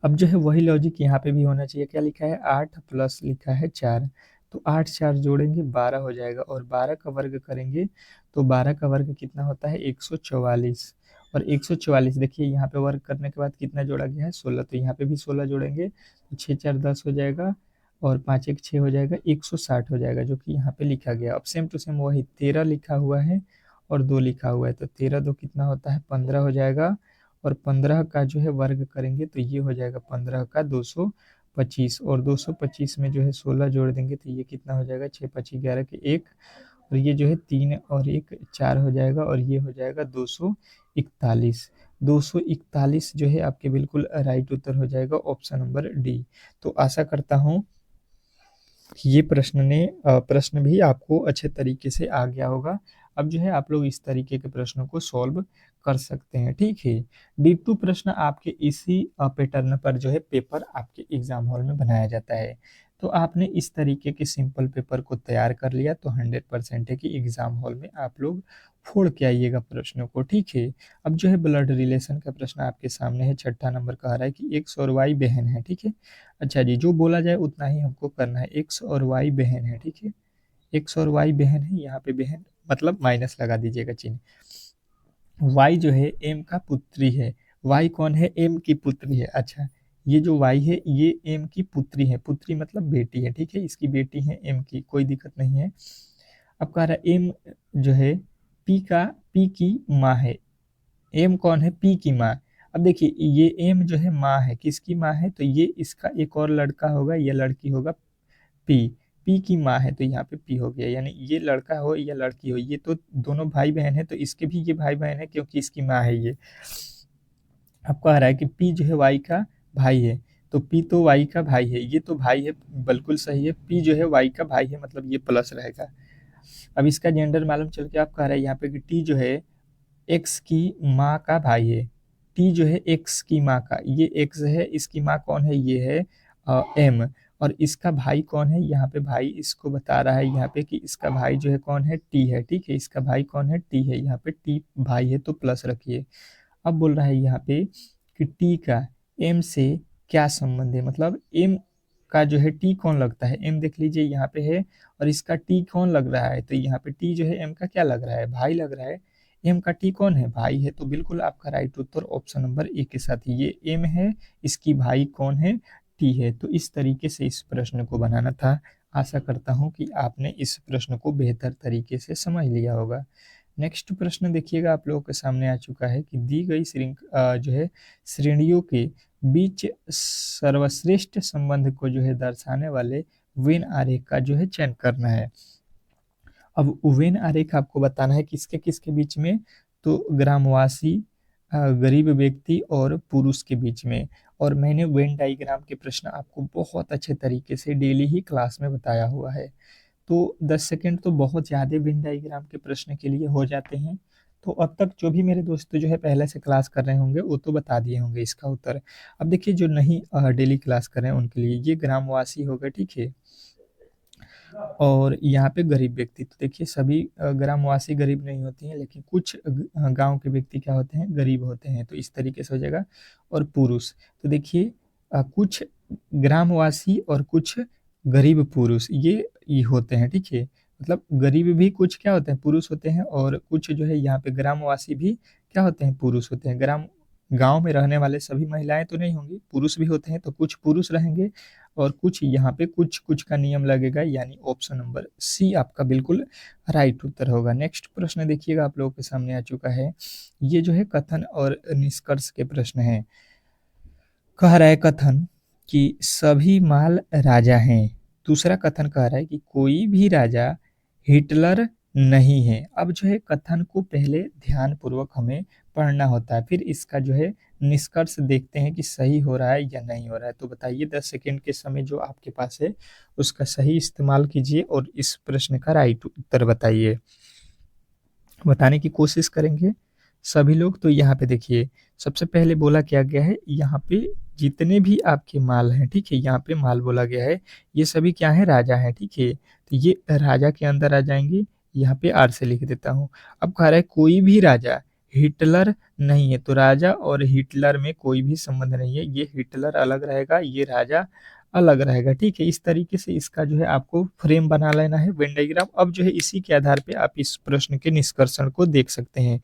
अब जो है वही लॉजिक यहाँ पे भी होना चाहिए। क्या लिखा है 8 प्लस लिखा है 4। तो 8 4 जोड़ेंगे 12 हो जाएगा और 12 का वर्ग करेंगे तो 12 का वर्ग कितना होता है 144। और 144 देखिए यहाँ पे वर्ग करने के बाद कितना जोड़ा गया है 16। तो यहाँ पे भी 16 जोड़ेंगे तो 6 4 10 हो जाएगा और 5 1 6 हो जाएगा 160 हो जाएगा, जो कि यहाँ पे लिखा गया। अब सेम टू सेम वही 13 लिखा हुआ है और 2 लिखा हुआ है तो 13 2 कितना होता है 15 हो जाएगा और 15 का जो है वर्ग करेंगे तो ये हो जाएगा 15 का 225 और 225 में जो है 16 जोड़ देंगे तो ये कितना हो जाएगा 6 5 11 के 1 और ये जो है 3 और 1 4 हो जाएगा और ये हो जाएगा 241। 241 जो है आपके बिल्कुल राइट उत्तर हो जाएगा ऑप्शन नंबर डी। तो आशा करता हूँ ये प्रश्न भी आपको अच्छे तरीके से आ गया होगा। अब जो है आप लोग इस तरीके के प्रश्नों को सॉल्व कर सकते हैं, ठीक है। D2 प्रश्न आपके इसी पैटर्न पर जो है पेपर आपके एग्जाम हॉल में बनाया जाता है। तो आपने इस तरीके के सिंपल पेपर को तैयार कर लिया तो 100% है कि एग्जाम हॉल में आप लोग फोड़ के आइएगा प्रश्नों को, ठीक है। अब जो है ब्लड रिलेशन का प्रश्न आपके सामने है। 6ठा नंबर कह रहा है कि एक्स और वाई बहन है, ठीक है। अच्छा जी, जो बोला जाए उतना ही हमको करना है। एक्स और वाई बहन है, ठीक है। एक्स और वाई बहन है, यहाँ पे बहन मतलब माइनस लगा दीजिएगा चिन्ह। वाई जो है एम का पुत्री है। वाई कौन है एम की पुत्री है। अच्छा ये जो y है ये m की पुत्री है, पुत्री मतलब बेटी है, ठीक है, इसकी बेटी है m की, कोई दिक्कत नहीं है। अब कह रहा है m जो है p की माँ है, m कौन है, p की माँ। अब देखिए ये m जो है माँ है, किसकी माँ है, तो ये इसका एक और लड़का होगा, ये लड़की होगा p, p की माँ है तो यहाँ पे p हो गया, यानी ये लड़का हो या लड़की हो, ये तो दोनों भाई बहन है, तो इसके भी ये भाई बहन है क्योंकि इसकी माँ है ये। अब कह रहा है कि p जो है y का भाई है, तो p तो y का भाई है, ये तो भाई है, बिल्कुल सही है, p जो है y का भाई है, मतलब ये प्लस रहेगा। अब इसका जेंडर मालूम चल के आप कह रहे हैं यहाँ पे कि t जो है x की माँ का भाई है, t जो है x की माँ का, ये x है, इसकी माँ कौन है, ये है m, और इसका भाई कौन है, यहाँ पे भाई इसको बता रहा है यहाँ पे कि इसका भाई जो है कौन है, t है, ठीक है, इसका भाई कौन है, t है, यहाँ पे t भाई है तो प्लस रखिए। अब बोल रहा है यहाँ पे कि टी का एम से क्या संबंध है, मतलब एम का जो है टी कौन लगता है, एम देख लीजिए यहाँ पे है, और इसका टी कौन लग रहा है, तो यहाँ पे टी जो है एम का क्या लग रहा है, भाई लग रहा है, एम का टी कौन है, भाई है, तो बिल्कुल आपका right Uttar option number A के साथ ये एम है, इसकी भाई कौन है, टी है। तो इस तरीके से इस प्रश्न को बनाना था। आशा करता हूँ कि आपने इस प्रश्न को बेहतर तरीके से समझ लिया होगा। नेक्स्ट प्रश्न देखिएगा आप लोगों के सामने आ चुका है कि दी गई जो है श्रेणियों के बीच सर्वश्रेष्ठ संबंध को जो है दर्शाने वाले वेन आरेख का जो है चयन करना है। अब वेन आरेख आपको बताना है किसके किसके बीच में, तो ग्रामवासी, गरीब व्यक्ति और पुरुष के बीच में। और मैंने वेन डायग्राम के प्रश्न आपको बहुत अच्छे तरीके से डेली ही क्लास में बताया हुआ है, तो 10 सेकंड तो बहुत ज़्यादा वेन डायग्राम के प्रश्न के लिए हो जाते हैं। तो अब तक जो भी मेरे दोस्त जो है पहले से क्लास कर रहे होंगे वो तो बता दिए होंगे इसका उत्तर। अब देखिए जो नहीं डेली क्लास कर रहे हैं उनके लिए ये ग्रामवासी हो गए, ठीक है, और यहाँ पे गरीब व्यक्ति, तो देखिए सभी ग्रामवासी गरीब नहीं होती हैं, लेकिन कुछ गांव के व्यक्ति क्या होते हैं, गरीब होते हैं, तो इस तरीके से हो जाएगा। और पुरुष, तो देखिए कुछ ग्रामवासी और कुछ गरीब पुरुष ये होते हैं, ठीक है, मतलब गरीब भी कुछ क्या होते हैं, पुरुष होते हैं, और कुछ जो है यहाँ पे ग्रामवासी भी क्या होते हैं, पुरुष होते हैं। गांव में रहने वाले सभी महिलाएं तो नहीं होंगी, पुरुष भी होते हैं, तो कुछ पुरुष रहेंगे और कुछ यहाँ पे कुछ कुछ का नियम लगेगा, यानी ऑप्शन नंबर सी आपका बिल्कुल राइट उत्तर होगा। नेक्स्ट प्रश्न देखिएगा आप लोगों के सामने आ चुका है, ये जो है कथन और निष्कर्ष के प्रश्न है। कह रहा है कथन कि सभी माल राजा हैं, दूसरा कथन कह रहा है कि कोई भी राजा हिटलर नहीं है। अब जो है कथन को पहले ध्यान पूर्वक हमें पढ़ना होता है, फिर इसका जो है निष्कर्ष देखते हैं कि सही हो रहा है या नहीं हो रहा है। तो बताइए 10 सेकंड के समय जो आपके पास है उसका सही इस्तेमाल कीजिए और इस प्रश्न का राइट उत्तर बताइए, बताने की कोशिश करेंगे सभी लोग। तो यहाँ पे देखिए सबसे पहले बोला क्या गया है, यहाँ पे जितने भी आपके माल हैं, ठीक है, यहाँ पे माल बोला गया है, ये सभी क्या है, राजा हैं, ठीक है, तो ये राजा के अंदर आ जाएंगे, यहाँ पे आर से लिख देता हूँ। अब कह रहा है कोई भी राजा हिटलर नहीं है, तो राजा और हिटलर में कोई भी संबंध नहीं है, ये हिटलर अलग रहेगा, ये राजा अलग रहेगा, ठीक है। इस तरीके से इसका जो है आपको फ्रेम बना लेना है वेन डायग्राम। अब जो है इसी के आधार पे आप इस प्रश्न के निष्कर्षण को देख सकते हैं।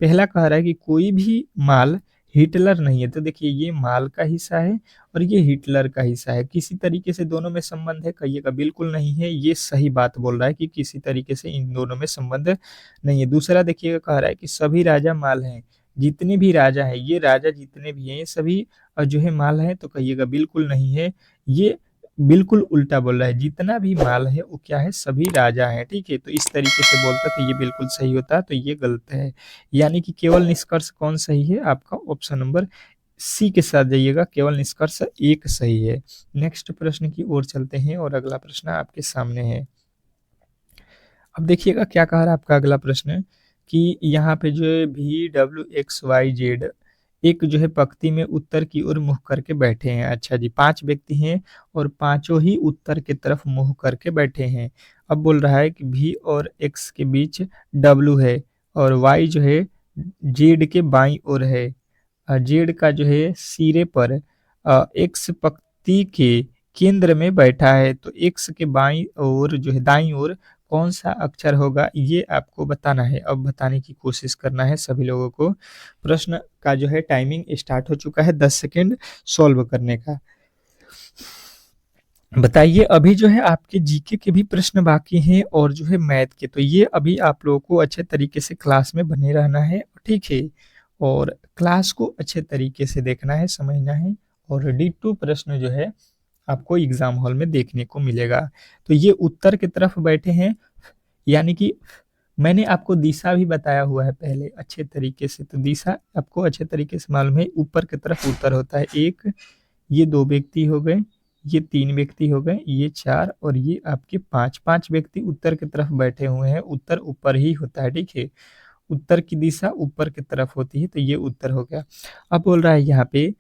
पहला कह रहा है कि कोई भी माल हिटलर नहीं है, तो देखिए ये माल का हिस्सा है और ये हिटलर का हिस्सा है, किसी तरीके से दोनों में संबंध है, कहिएगा बिल्कुल नहीं है, ये सही बात बोल रहा है कि किसी तरीके से इन दोनों में संबंध नहीं है। दूसरा देखिएगा कह रहा है कि सभी राजा माल हैं, जितने भी राजा हैं, ये राजा जितने भी हैं ये सभी जो है माल है, तो कहिएगा बिल्कुल नहीं है, ये बिल्कुल उल्टा बोल रहा है, जितना भी माल है वो क्या है, सभी राजा है, ठीक है। तो इस तरीके से बोलता तो ये बिल्कुल सही होता, तो ये गलत है, यानी कि केवल निष्कर्ष कौन सही है, आपका ऑप्शन नंबर सी के साथ जाइएगा, केवल निष्कर्ष एक सही है। नेक्स्ट प्रश्न की ओर चलते हैं और अगला प्रश्न आपके सामने है। अब देखिएगा क्या कह रहा है आपका अगला प्रश्न, कि यहाँ पे जो है VWXYZ एक जो है पंक्ति में उत्तर की ओर मुँह करके बैठे हैं। अच्छा जी, 5 व्यक्ति हैं और पांचों ही उत्तर की तरफ मुँह करके बैठे हैं। अब बोल रहा है कि V और X के बीच W है और Y जो है Z के बाईं ओर है, जेड का जो है सिरे पर एक्स पंक्ति के केंद्र में बैठा है, तो एक्स के बाईं ओर जो है दाईं ओर कौन सा अक्षर होगा ये आपको बताना है। अब बताने की कोशिश करना है सभी लोगों को। प्रश्न का जो है टाइमिंग स्टार्ट हो चुका है 10 सेकंड सॉल्व करने का। बताइए अभी जो है आपके जीके के भी प्रश्न बाकी हैं और जो है मैथ के, तो ये अभी आप लोगों को अच्छे तरीके से क्लास में बने रहना है, ठीक है। और क्लास को अच्छे तरीके से देखना है, समझना है और D2 प्रश्न जो है आपको एग्जाम हॉल में देखने को मिलेगा। तो ये उत्तर की तरफ बैठे हैं, यानी कि मैंने आपको दिशा भी बताया हुआ है पहले अच्छे तरीके से, तो दिशा आपको अच्छे तरीके से मालूम है। ऊपर की तरफ उत्तर होता है 1, ये 2 व्यक्ति हो गए, ये 3 व्यक्ति हो गए, ये 4 और ये आपके 5 व्यक्ति उत्तर की तरफ बैठे हुए हैं। उत्तर ऊपर ही होता है, ठीक है। उत्तर की दिशा ऊपर की तरफ होती है, तो ये उत्तर हो गया। अब बोल रहा है यहाँ पे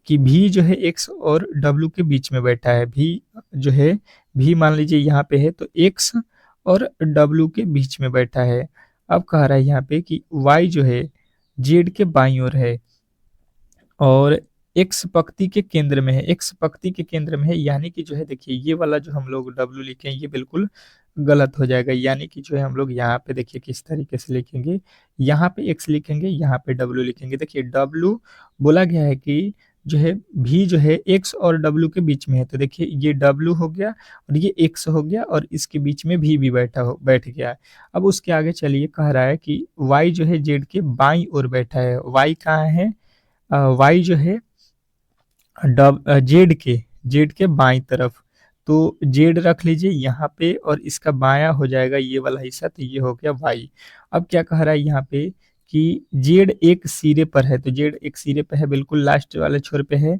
कि भी जो है एक्स और डब्ल्यू के बीच में बैठा है। भी जो है, भी मान लीजिए यहाँ पे है तो एक्स और डब्ल्यू के बीच में बैठा है। अब कह रहा है यहाँ पे कि वाई जो है जेड के बाईं ओर है और एक्स पंक्ति के केंद्र में है। एक्स पंक्ति के केंद्र में है, यानी कि जो है देखिए ये वाला जो हम लोग डब्ल्यू लिखे हैं ये बिल्कुल गलत हो जाएगा। यानी कि जो है हम लोग यहाँ पे देखिए किस तरीके से लिखेंगे, यहाँ पे एक्स लिखेंगे, यहाँ पे डब्ल्यू लिखेंगे। देखिए डब्ल्यू बोला गया है कि जो है भी जो है एक्स और डब्ल्यू के बीच में है, तो देखिए ये डब्ल्यू हो गया और ये एक्स हो गया और इसके बीच में भी बैठ गया। अब उसके आगे चलिए, कह रहा है कि वाई जो है जेड के बाईं ओर बैठा है। वाई कहाँ है? वाई जो है जेड के बाईं तरफ, तो जेड रख लीजिए यहाँ पे और इसका बायां हो जाएगा ये वाला हिस्सा, तो ये हो गया वाई। अब क्या कह रहा है यहाँ पे कि जेड एक सिरे पर है, तो जेड एक सिरे पे है, बिल्कुल लास्ट वाले छोर पे है।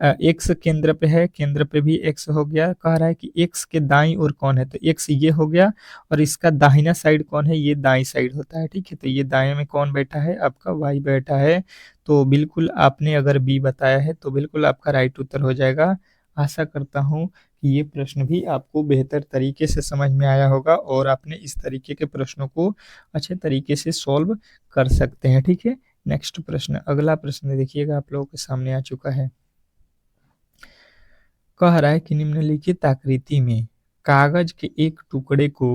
एक्स केंद्र पे है, केंद्र पे भी एक्स हो गया। कह रहा है कि एक्स के दाईं ओर कौन है, तो एक्स ये हो गया और इसका दाहिना साइड कौन है, ये दाईं साइड होता है, ठीक है। तो ये दाएं में कौन बैठा है, आपका वाई बैठा है। तो बिल्कुल आपने अगर बी बताया है तो बिल्कुल आपका राइट उत्तर हो जाएगा। आशा करता हूँ कि ये प्रश्न भी आपको बेहतर तरीके से समझ में आया होगा और आपने इस तरीके के प्रश्नों को अच्छे तरीके से सॉल्व कर सकते हैं, ठीक है। नेक्स्ट प्रश्न, अगला प्रश्न देखिएगा आप लोगों के सामने आ चुका है। कह रहा है कि निम्नलिखित आकृति में कागज के एक टुकड़े को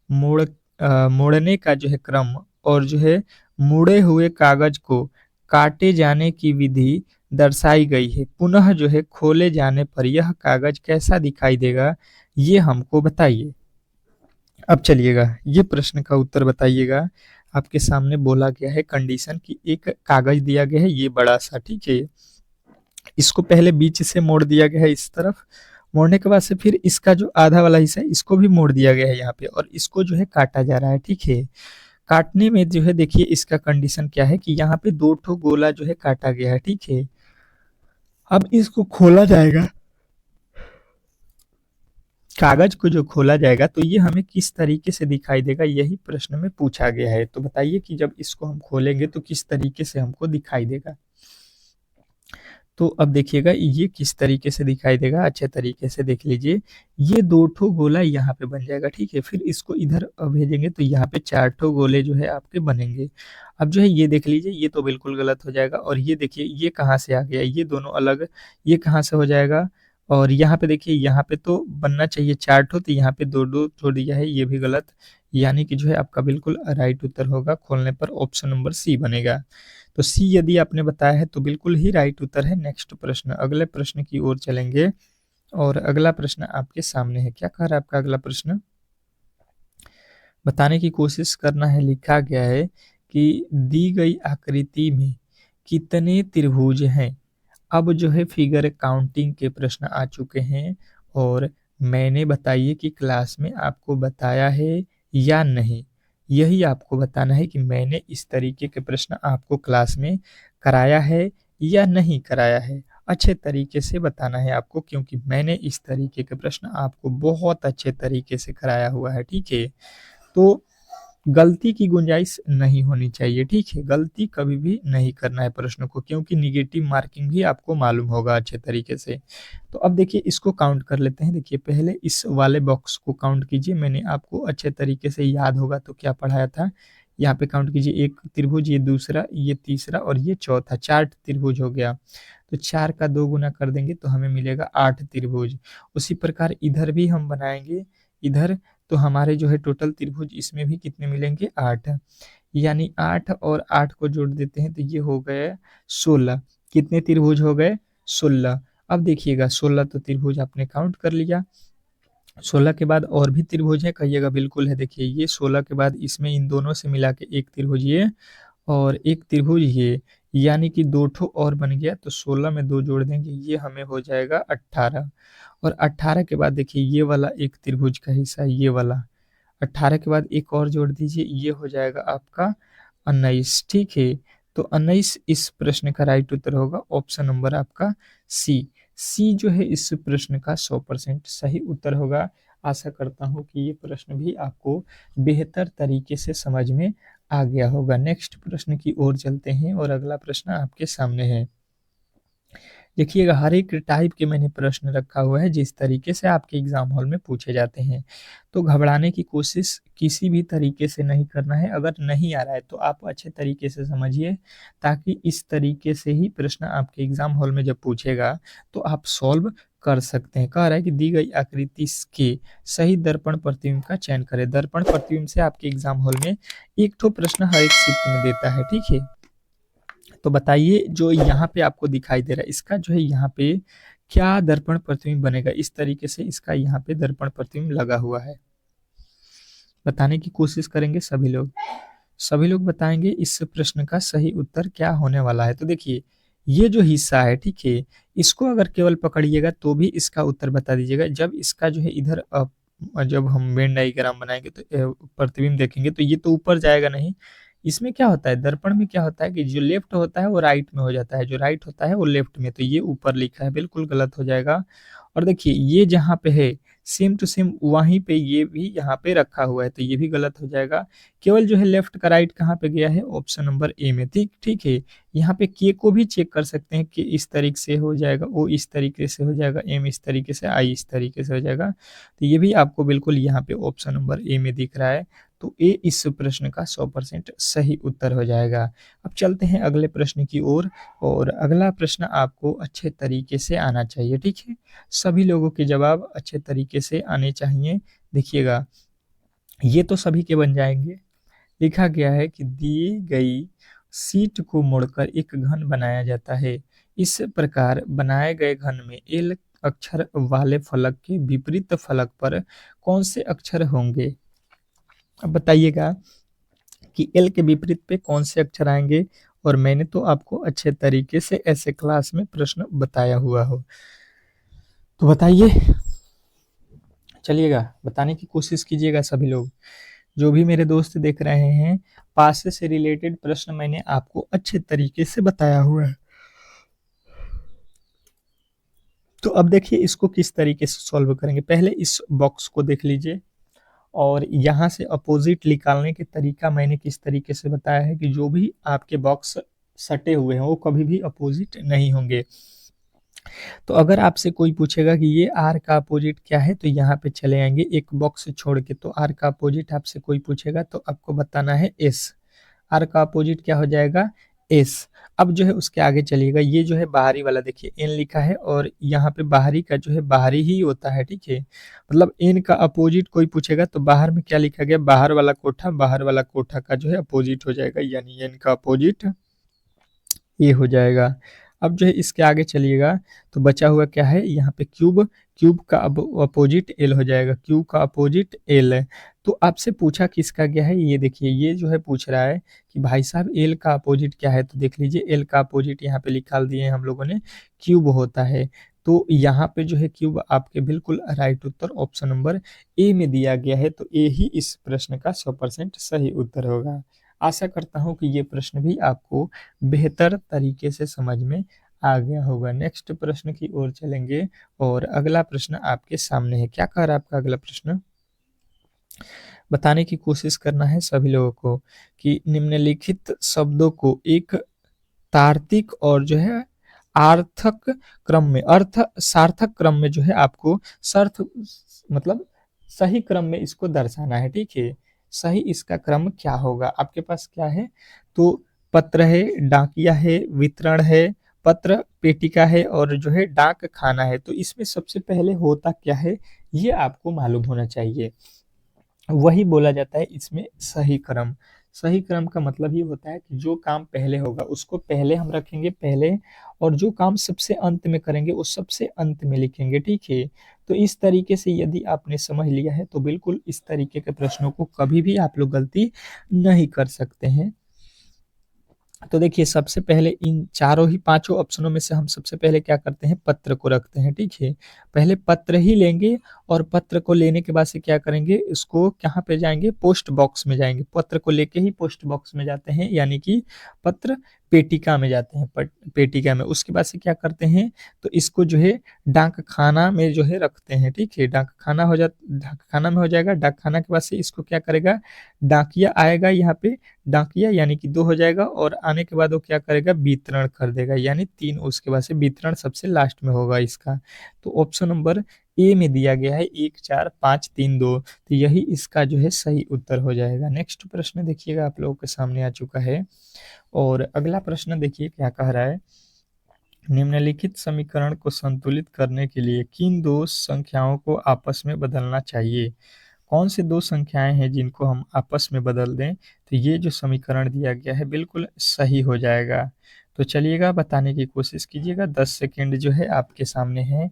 मोड़ने का जो है क्रम और जो है मुड़े हुए कागज को काटे जाने की विधि दर्शाई गई है। पुनः जो है खोले जाने पर यह कागज कैसा दिखाई देगा, ये हमको बताइए। अब चलिएगा ये प्रश्न का उत्तर बताइएगा। आपके सामने बोला गया है कंडीशन की एक कागज दिया गया है ये बड़ा सा, ठीक है। इसको पहले बीच से मोड़ दिया गया है इस तरफ, मोड़ने के बाद से फिर इसका जो आधा वाला हिस्सा है इसको भी मोड़ दिया गया है यहाँ पे और इसको जो है काटा जा रहा है, ठीक है। काटने में जो है देखिए इसका कंडीशन क्या है कि यहाँ पे 2 ठो गोला जो है काटा गया है, ठीक है। अब इसको खोला जाएगा, कागज को जो खोला जाएगा तो ये हमें किस तरीके से दिखाई देगा, यही प्रश्न में पूछा गया है। तो बताइए कि जब इसको हम खोलेंगे तो किस तरीके से हमको दिखाई देगा। तो अब देखिएगा ये किस तरीके से दिखाई देगा, अच्छे तरीके से देख लीजिए। ये 2 ठो गोला यहाँ पे बन जाएगा, ठीक है। फिर इसको इधर भेजेंगे तो यहाँ पे 4 ठो गोले जो है आपके बनेंगे। अब जो है ये देख लीजिए ये तो बिल्कुल गलत हो जाएगा और ये देखिए ये कहाँ से आ गया, ये दोनों अलग, ये कहाँ से हो जाएगा। और यहाँ पे देखिए यहाँ पे तो बनना चाहिए 4 ठो, तो यहाँ पे 2-2 ठो दिया है, ये भी गलत। यानी कि जो है आपका बिल्कुल राइट उत्तर होगा, खोलने पर ऑप्शन नंबर सी बनेगा। तो सी यदि आपने बताया है तो बिल्कुल ही राइट उत्तर है। नेक्स्ट प्रश्न, अगले प्रश्न की ओर चलेंगे और अगला प्रश्न आपके सामने है। क्या कह रहा है आपका अगला प्रश्न, बताने की कोशिश करना है। लिखा गया है कि दी गई आकृति में कितने त्रिभुज हैं। अब जो है फिगर काउंटिंग के प्रश्न आ चुके हैं और मैंने बताइए कि क्लास में आपको बताया है या नहीं, यही आपको बताना है कि मैंने इस तरीके के प्रश्न आपको क्लास में कराया है या नहीं कराया है। अच्छे तरीके से बताना है आपको, क्योंकि मैंने इस तरीके के प्रश्न आपको बहुत अच्छे तरीके से कराया हुआ है, ठीक है। तो गलती की गुंजाइश नहीं होनी चाहिए, ठीक है। गलती कभी भी नहीं करना है प्रश्न को, क्योंकि निगेटिव मार्किंग भी आपको मालूम होगा अच्छे तरीके से। तो अब देखिए इसको काउंट कर लेते हैं। देखिए पहले इस वाले बॉक्स को काउंट कीजिए, मैंने आपको अच्छे तरीके से याद होगा तो क्या पढ़ाया था। यहाँ पे काउंट कीजिए, एक त्रिभुज, ये दूसरा, ये तीसरा और ये चौथा, 4 त्रिभुज हो गया। तो 4 का 2 गुना कर देंगे तो हमें मिलेगा 8 त्रिभुज। उसी प्रकार इधर भी हम बनाएंगे, इधर तो हमारे जो है टोटल त्रिभुज इसमें भी कितने मिलेंगे 8, यानी 8 और 8 को जोड़ देते हैं तो ये हो गए 16। कितने त्रिभुज हो गए 16। अब देखिएगा 16 तो त्रिभुज आपने काउंट कर लिया। 16 के बाद और भी त्रिभुज है, कहिएगा बिल्कुल है। देखिए ये 16 के बाद इसमें इन दोनों से मिला के एक त्रिभुज ये और एक त्रिभुज ये, यानी कि 2 ठो और बन गया। तो 16 में 2 जोड़ देंगे, ये हमें हो जाएगा 18। और 18 के बाद देखिए ये वाला एक त्रिभुज का हिस्सा है, ये वाला 18 के बाद एक और जोड़ दीजिए, ये हो जाएगा आपका 19। ठीक है, तो 19 इस प्रश्न का राइट उत्तर होगा, ऑप्शन नंबर आपका सी। सी जो है इस प्रश्न का 100% सही उत्तर होगा। आशा करता हूँ कि ये प्रश्न भी आपको बेहतर तरीके से समझ में आ गया होगा। नेक्स्ट प्रश्न की ओर चलते हैं और अगला प्रश्न आपके सामने है। देखिएगा हर एक टाइप के मैंने प्रश्न रखा हुआ है जिस तरीके से आपके एग्जाम हॉल में पूछे जाते हैं, तो घबराने की कोशिश किसी भी तरीके से नहीं करना है। अगर नहीं आ रहा है तो आप अच्छे तरीके से समझिए, ताकि इस तरीके से ही प्रश्न आपके एग्जाम हॉल में जब पूछेगा तो आप सॉल्व कर सकते हैं। कह रहा है कि दी गई आकृति के सही दर्पण प्रतिबिंब का चयन करें। दर्पण प्रतिबिंब से आपके एग्जाम हॉल में एक ठो प्रश्न हर एक शिफ्ट में देता है, ठीक है। तो बताइए जो यहाँ पे आपको दिखाई दे रहा है इसका जो है यहाँ पे क्या दर्पण प्रतिबिंब बनेगा। इस तरीके से इसका यहाँ पे दर्पण प्रतिबिंब लगा हुआ है। बताने की कोशिश करेंगे सभी लोग, सभी लोग बताएंगे इस प्रश्न का सही उत्तर क्या होने वाला है। तो देखिए ये जो हिस्सा है, ठीक है, इसको अगर केवल पकड़िएगा तो भी इसका उत्तर बता दीजिएगा। जब इसका जो है इधर जब हम वेन डायग्राम बनाएंगे तो प्रतिबिंब देखेंगे तो ये तो ऊपर जाएगा नहीं। इसमें क्या होता है, दर्पण में क्या होता है कि जो लेफ्ट होता है वो राइट में हो जाता है, जो राइट होता है वो लेफ्ट में। तो ये ऊपर लिखा है, बिल्कुल गलत हो जाएगा। और देखिए ये जहाँ पे है सेम टू सेम वहीं पे ये भी यहाँ पे रखा हुआ है, तो ये भी गलत हो जाएगा। केवल जो है लेफ्ट का राइट कहाँ पे गया है, ऑप्शन नंबर ए में। ठीक ठीक है, यहाँ पे के को भी चेक कर सकते हैं कि इस तरीके से हो जाएगा, ओ इस तरीके से हो जाएगा, एम इस तरीके से, आई इस तरीके से हो जाएगा। तो ये भी आपको बिल्कुल यहाँ पे ऑप्शन नंबर ए में दिख रहा है। तो ए इस प्रश्न का 100% सही उत्तर हो जाएगा। अब चलते हैं अगले प्रश्न की ओर, और अगला प्रश्न आपको अच्छे तरीके से आना चाहिए, ठीक है। सभी लोगों के जवाब अच्छे तरीके से आने चाहिए। देखिएगा ये तो सभी के बन जाएंगे। लिखा गया है कि दी गई सीट को मोड़कर एक घन बनाया जाता है। इस प्रकार बनाए गए घन में एल अक्षर वाले फलक के विपरीत फलक पर कौन से अक्षर होंगे। अब बताइएगा कि एल के विपरीत पे कौन से अक्षर आएंगे, और मैंने तो आपको अच्छे तरीके से ऐसे क्लास में प्रश्न बताया हुआ हो। तो बताइए, चलिएगा बताने की कोशिश कीजिएगा सभी लोग। जो भी मेरे दोस्त देख रहे हैं, पास से रिलेटेड प्रश्न मैंने आपको अच्छे तरीके से बताया हुआ है। तो अब देखिए इसको किस तरीके से सॉल्व करेंगे। पहले इस बॉक्स को देख लीजिए, और यहाँ से अपोजिट निकालने के तरीका मैंने किस तरीके से बताया है कि जो भी आपके बॉक्स सटे हुए हैं वो कभी भी अपोजिट नहीं होंगे। तो अगर आपसे कोई पूछेगा कि ये आर का अपोजिट क्या है, तो यहाँ पे चले आएंगे एक बॉक्स छोड़ के। तो आर का अपोजिट आपसे कोई पूछेगा तो आपको बताना है एस। आर का अपोजिट क्या हो जाएगा, एस। अब जो है उसके आगे चलिएगा, ये जो है बाहरी वाला देखिए एन लिखा है, और यहाँ पे बाहरी का जो है बाहरी ही होता है, ठीक है। मतलब एन का अपोजिट कोई पूछेगा तो बाहर में क्या लिखा गया, बाहर वाला कोठा, बाहर वाला कोठा का जो है अपोजिट हो जाएगा, यानी एन का अपोजिट ये हो जाएगा। अब जो है इसके आगे चलिएगा तो बचा हुआ क्या है, यहाँ पे क्यूब, क्यूब का अब अपोजिट एल हो जाएगा, क्यूब का अपोजिट एल है। तो आपसे पूछा किसका गया है, ये देखिए ये जो है पूछ रहा है कि भाई साहब एल का अपोजिट क्या है। तो देख लीजिए एल का अपोजिट यहाँ पे निकाल दिए हैं हम लोगों ने, क्यूब होता है। तो यहाँ पे जो है क्यूब आपके बिल्कुल right Uttar option number A में दिया गया है। तो ए ही इस प्रश्न का 100% सही उत्तर होगा। आशा करता हूँ कि ये प्रश्न भी आपको बेहतर तरीके से समझ में आ गया होगा। नेक्स्ट प्रश्न की ओर चलेंगे, और अगला प्रश्न आपके सामने है। क्या कह रहा है आपका अगला प्रश्न, बताने की कोशिश करना है सभी लोगों को कि निम्नलिखित शब्दों को एक तार्किक और जो है आर्थक क्रम में, अर्थ सार्थक क्रम में जो है आपको सर्थ मतलब सही क्रम में इसको दर्शाना है, ठीक है। सही इसका क्रम क्या होगा, आपके पास क्या है, तो पत्र है, डाकिया है, वितरण है, पत्र पेटिका है, और जो है डाक खाना है। तो इसमें सबसे पहले होता क्या है ये आपको मालूम होना चाहिए। वही बोला जाता है इसमें सही क्रम। सही क्रम का मतलब ये होता है कि जो काम पहले होगा उसको पहले हम रखेंगे पहले, और जो काम सबसे अंत में करेंगे वो सबसे अंत में लिखेंगे, ठीक है। तो इस तरीके से यदि आपने समझ लिया है तो बिल्कुल इस तरीके के प्रश्नों को कभी भी आप लोग गलती नहीं कर सकते हैं। तो देखिए सबसे पहले इन चारों ही पांचों ऑप्शनों में से हम सबसे पहले क्या करते हैं, पत्र को रखते हैं, ठीक है। पहले पत्र ही लेंगे, और पत्र को लेने के बाद से क्या करेंगे, इसको कहाँ पे जाएंगे, पोस्ट बॉक्स में जाएंगे। पत्र को लेके ही पोस्ट बॉक्स में जाते हैं, यानी कि पत्र पेटिका में जाते हैं, पेटिका में। उसके बाद से क्या करते हैं, तो इसको जो है डाक खाना में जो है रखते हैं, ठीक है। डाक खाना में हो जाएगा। डाक खाना के बाद से इसको क्या करेगा, डाकिया आएगा यहाँ पे, डाकिया यानी कि 2 हो जाएगा, और आने के बाद वो क्या करेगा, वितरण कर देगा, यानी 3। उसके बाद से वितरण सबसे लास्ट में होगा इसका। तो ऑप्शन नंबर ए में दिया गया है 1 4 5 3 2, तो यही इसका जो है सही उत्तर हो जाएगा। नेक्स्ट प्रश्न देखिएगा आप लोगों के सामने आ चुका है, और अगला प्रश्न देखिए क्या कह रहा है। निम्नलिखित समीकरण को संतुलित करने के लिए किन दो संख्याओं को आपस में बदलना चाहिए। कौन से दो संख्याएं हैं जिनको हम आपस में बदल दें तो ये जो समीकरण दिया गया है बिल्कुल सही हो जाएगा। तो चलिएगा बताने की कोशिश कीजिएगा। 10 सेकेंड जो है आपके सामने है,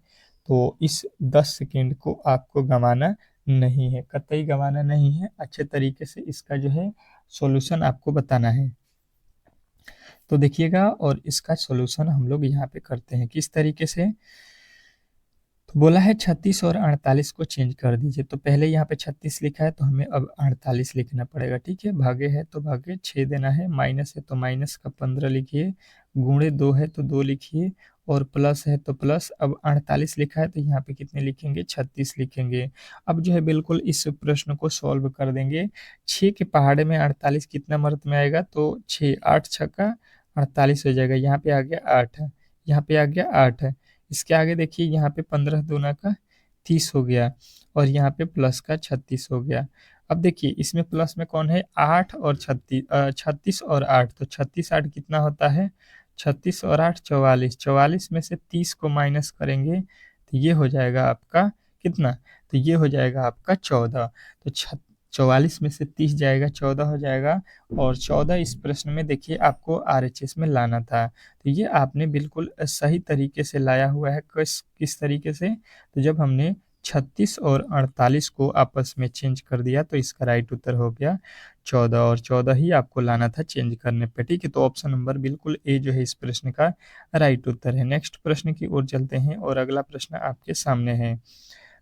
तो इस 10 सेकेंड को आपको गंवाना नहीं है, कतई गंवाना नहीं है। अच्छे तरीके से इसका जो है सॉल्यूशन आपको बताना है। तो देखिएगा, और इसका सॉल्यूशन हम लोग यहाँ पे करते हैं किस तरीके से। तो बोला है 36 और 48 को चेंज कर दीजिए। तो पहले यहाँ पे 36 लिखा है तो हमें अब 48 लिखना पड़ेगा, ठीक है। भागे है तो भागे 6 देना है, माइनस है तो माइनस का 15 लिखिए, गुणे 2 है तो 2 लिखिए, और प्लस है तो प्लस। अब 48 लिखा है तो यहाँ पे कितने लिखेंगे, 36 लिखेंगे। अब जो है बिल्कुल इस प्रश्न को सॉल्व कर देंगे। 6 के पहाड़े में 48 कितना मर्त में आएगा, तो 6 8 छक्का 48 हो जाएगा। यहाँ पे आ गया 8, यहाँ पे आ गया 8। इसके आगे देखिए यहाँ पे 15 दूना का 30 हो गया, और यहाँ पे प्लस का 36 हो गया। अब देखिए इसमें प्लस में कौन है, 8 और 36, 36 और 8, तो 36 8 कितना होता है, 36 और 8 44। 44 में से 30 को माइनस करेंगे तो ये हो जाएगा आपका कितना, तो ये हो जाएगा आपका 14। तो 44 में से 30 जाएगा, 14 हो जाएगा, और 14 इस प्रश्न में देखिए आपको आरएचएस में लाना था। तो ये आपने बिल्कुल सही तरीके से लाया हुआ है। किस तरीके से, तो जब हमने 36 और 48 को आपस में चेंज कर दिया तो इसका राइट उत्तर हो गया 14, और 14 ही आपको लाना था चेंज करने पे, ठीक है। तो ऑप्शन नंबर बिल्कुल ए जो है इस प्रश्न का राइट उत्तर है। नेक्स्ट प्रश्न की ओर चलते हैं, और अगला प्रश्न आपके सामने है।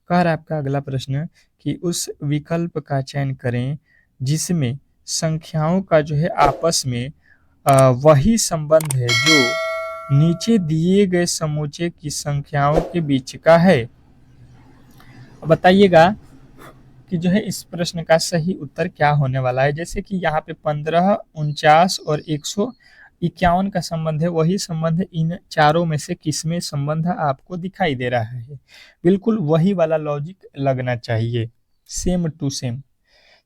कह रहा है आपका अगला प्रश्न कि उस विकल्प का चयन करें जिसमें संख्याओं का जो है आपस में वही संबंध है जो नीचे दिए गए समूचे की संख्याओं के बीच का है। बताइएगा कि जो है इस प्रश्न का सही उत्तर क्या होने वाला है। जैसे कि यहाँ पे 15 49 और 151 का संबंध है, वही संबंध इन चारों में से किसमें संबंध आपको दिखाई दे रहा है। बिल्कुल वही वाला लॉजिक लगना चाहिए, same to same.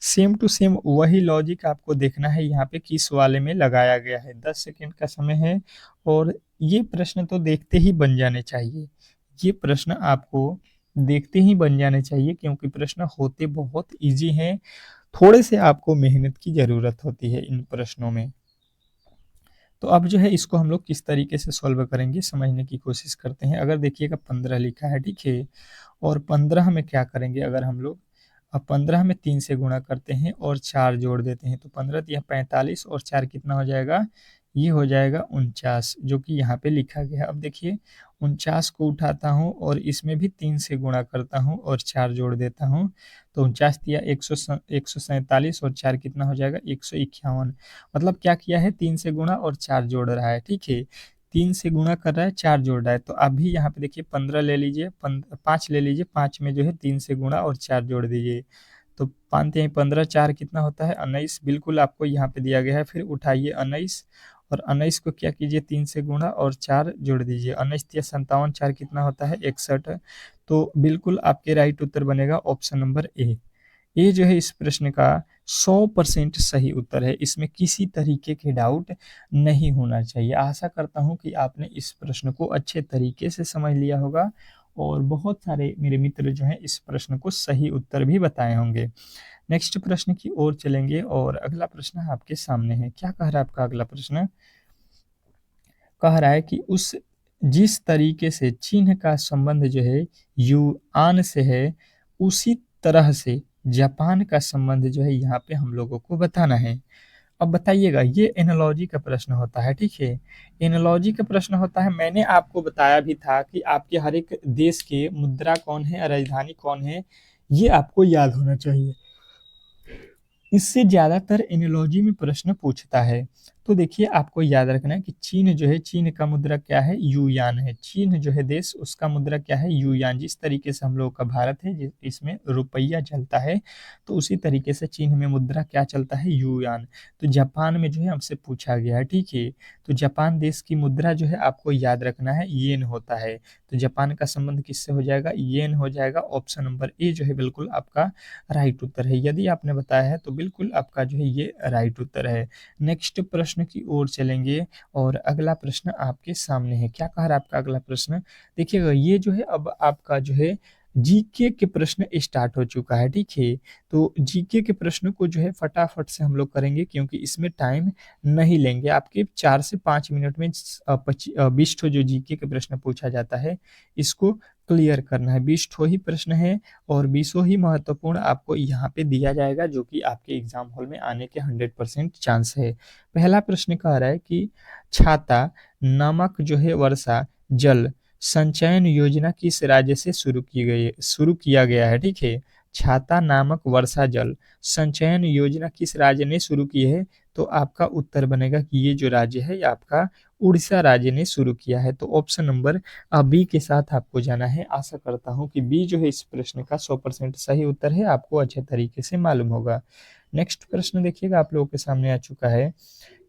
Same to same वही लॉजिक आपको देखना है यहाँ पे किस वाले में लगाया गया है। 10 सेकेंड का समय है, और ये प्रश्न तो देखते ही बन जाने चाहिए। ये प्रश्न आपको देखते ही बन जाने चाहिए, क्योंकि प्रश्न होते बहुत इजी हैं। थोड़े से आपको मेहनत की ज़रूरत होती है इन प्रश्नों में। तो अब जो है इसको हम लोग किस तरीके से सॉल्व करेंगे समझने की कोशिश करते हैं। अगर देखिएगा 15 लिखा है, ठीक है, और 15 में क्या करेंगे, अगर हम लोग अब 15 में 3 से गुणा करते हैं और 4 जोड़ देते हैं तो 15 या 45, और 4 कितना हो जाएगा, ये हो जाएगा 49, जो कि यहाँ पे लिखा गया है। अब देखिए 49 को उठाता हूँ और इसमें भी 3 से गुणा करता हूँ और 4 जोड़ देता हूँ, तो 49 या 147, और 4 कितना हो जाएगा, 151। मतलब क्या किया है, 3 से गुणा और 4 जोड़ रहा है, ठीक है। 3 से गुणा कर रहा है, 4 जोड़ रहा है। तो अभी यहाँ पे देखिए 15 ले लीजिए, 5 ले लीजिए, 5 में जो है 3 से गुणा और 4 जोड़ दीजिए, तो 5 3 15, 4 कितना होता है, 19। बिल्कुल आपको यहाँ पे दिया गया है। फिर उठाइए 19, और 19 को क्या कीजिए, 3 से गुणा और 4 जोड़ दीजिए, 19 या 57, 4 कितना होता है, 61। तो बिल्कुल आपके राइट उत्तर बनेगा ऑप्शन नंबर ए। ये जो है इस प्रश्न का 100% सही उत्तर है, इसमें किसी तरीके के डाउट नहीं होना चाहिए। आशा करता हूँ कि आपने इस प्रश्न को अच्छे तरीके से समझ लिया होगा, और बहुत सारे मेरे मित्र जो हैं इस प्रश्न को सही उत्तर भी बताए होंगे। नेक्स्ट प्रश्न की ओर चलेंगे और अगला प्रश्न आपके सामने है। क्या कह रहा है आपका अगला प्रश्न? कह रहा है कि उस जिस तरीके से चीन का संबंध जो है युआन से है, उसी तरह से जापान का संबंध जो है यहाँ पे हम लोगों को बताना है। अब बताइएगा, ये एनालॉजी का प्रश्न होता है, ठीक है। एनालॉजी का प्रश्न होता है। मैंने आपको बताया भी था कि आपके हर एक देश के मुद्रा कौन है, राजधानी कौन है, ये आपको याद होना चाहिए। इससे ज्यादातर एनालॉजी में प्रश्न पूछता है। तो देखिए, आपको याद रखना है कि चीन जो है, चीन का मुद्रा क्या है? युआन है। चीन जो है देश, उसका मुद्रा क्या है? युआन। जिस तरीके से हम लोग का भारत है इसमें रुपया चलता है, तो उसी तरीके से चीन में मुद्रा क्या चलता है? युआन। तो जापान में जो है हमसे पूछा गया है, ठीक है। तो जापान देश की मुद्रा जो है आपको याद रखना है, येन होता है। तो जापान का संबंध किससे हो जाएगा? येन हो जाएगा। ऑप्शन नंबर ए जो है बिल्कुल आपका राइट उत्तर है। यदि आपने बताया है तो बिल्कुल आपका जो है ये राइट उत्तर है। नेक्स्ट प्रश्न की ओर चलेंगे और अगला प्रश्न आपके सामने है। क्या कह रहा है आपका अगला प्रश्न? देखिएगा, ये जो है अब आपका जो है जीके के प्रश्न स्टार्ट हो चुका है, ठीक है। तो जीके के प्रश्न को जो है फटाफट से हम लोग करेंगे, क्योंकि इसमें टाइम नहीं लेंगे। आपके 4 से 5 मिनट में 20 ठो जो जीके के प्रश्न पूछा जाता है, इसको क्लियर करना है। 20 ठो ही प्रश्न है और 20 ही महत्वपूर्ण आपको यहाँ पे दिया जाएगा, जो कि आपके एग्जाम हॉल में आने के 100% चांस है। पहला प्रश्न कह रहा है कि छाता नामक जो है वर्षा जल संचयन योजना किस राज्य से शुरू किया गया है, ठीक है। छाता नामक वर्षा जल संचयन योजना किस राज्य ने शुरू की है? तो आपका उत्तर बनेगा कि ये जो राज्य है, ये आपका उड़ीसा राज्य ने शुरू किया है। तो ऑप्शन नंबर बी के साथ आपको जाना है। आशा करता हूँ कि बी जो है इस प्रश्न का 100% सही उत्तर है, आपको अच्छे तरीके से मालूम होगा। नेक्स्ट प्रश्न देखिएगा, आप लोगों के सामने आ चुका है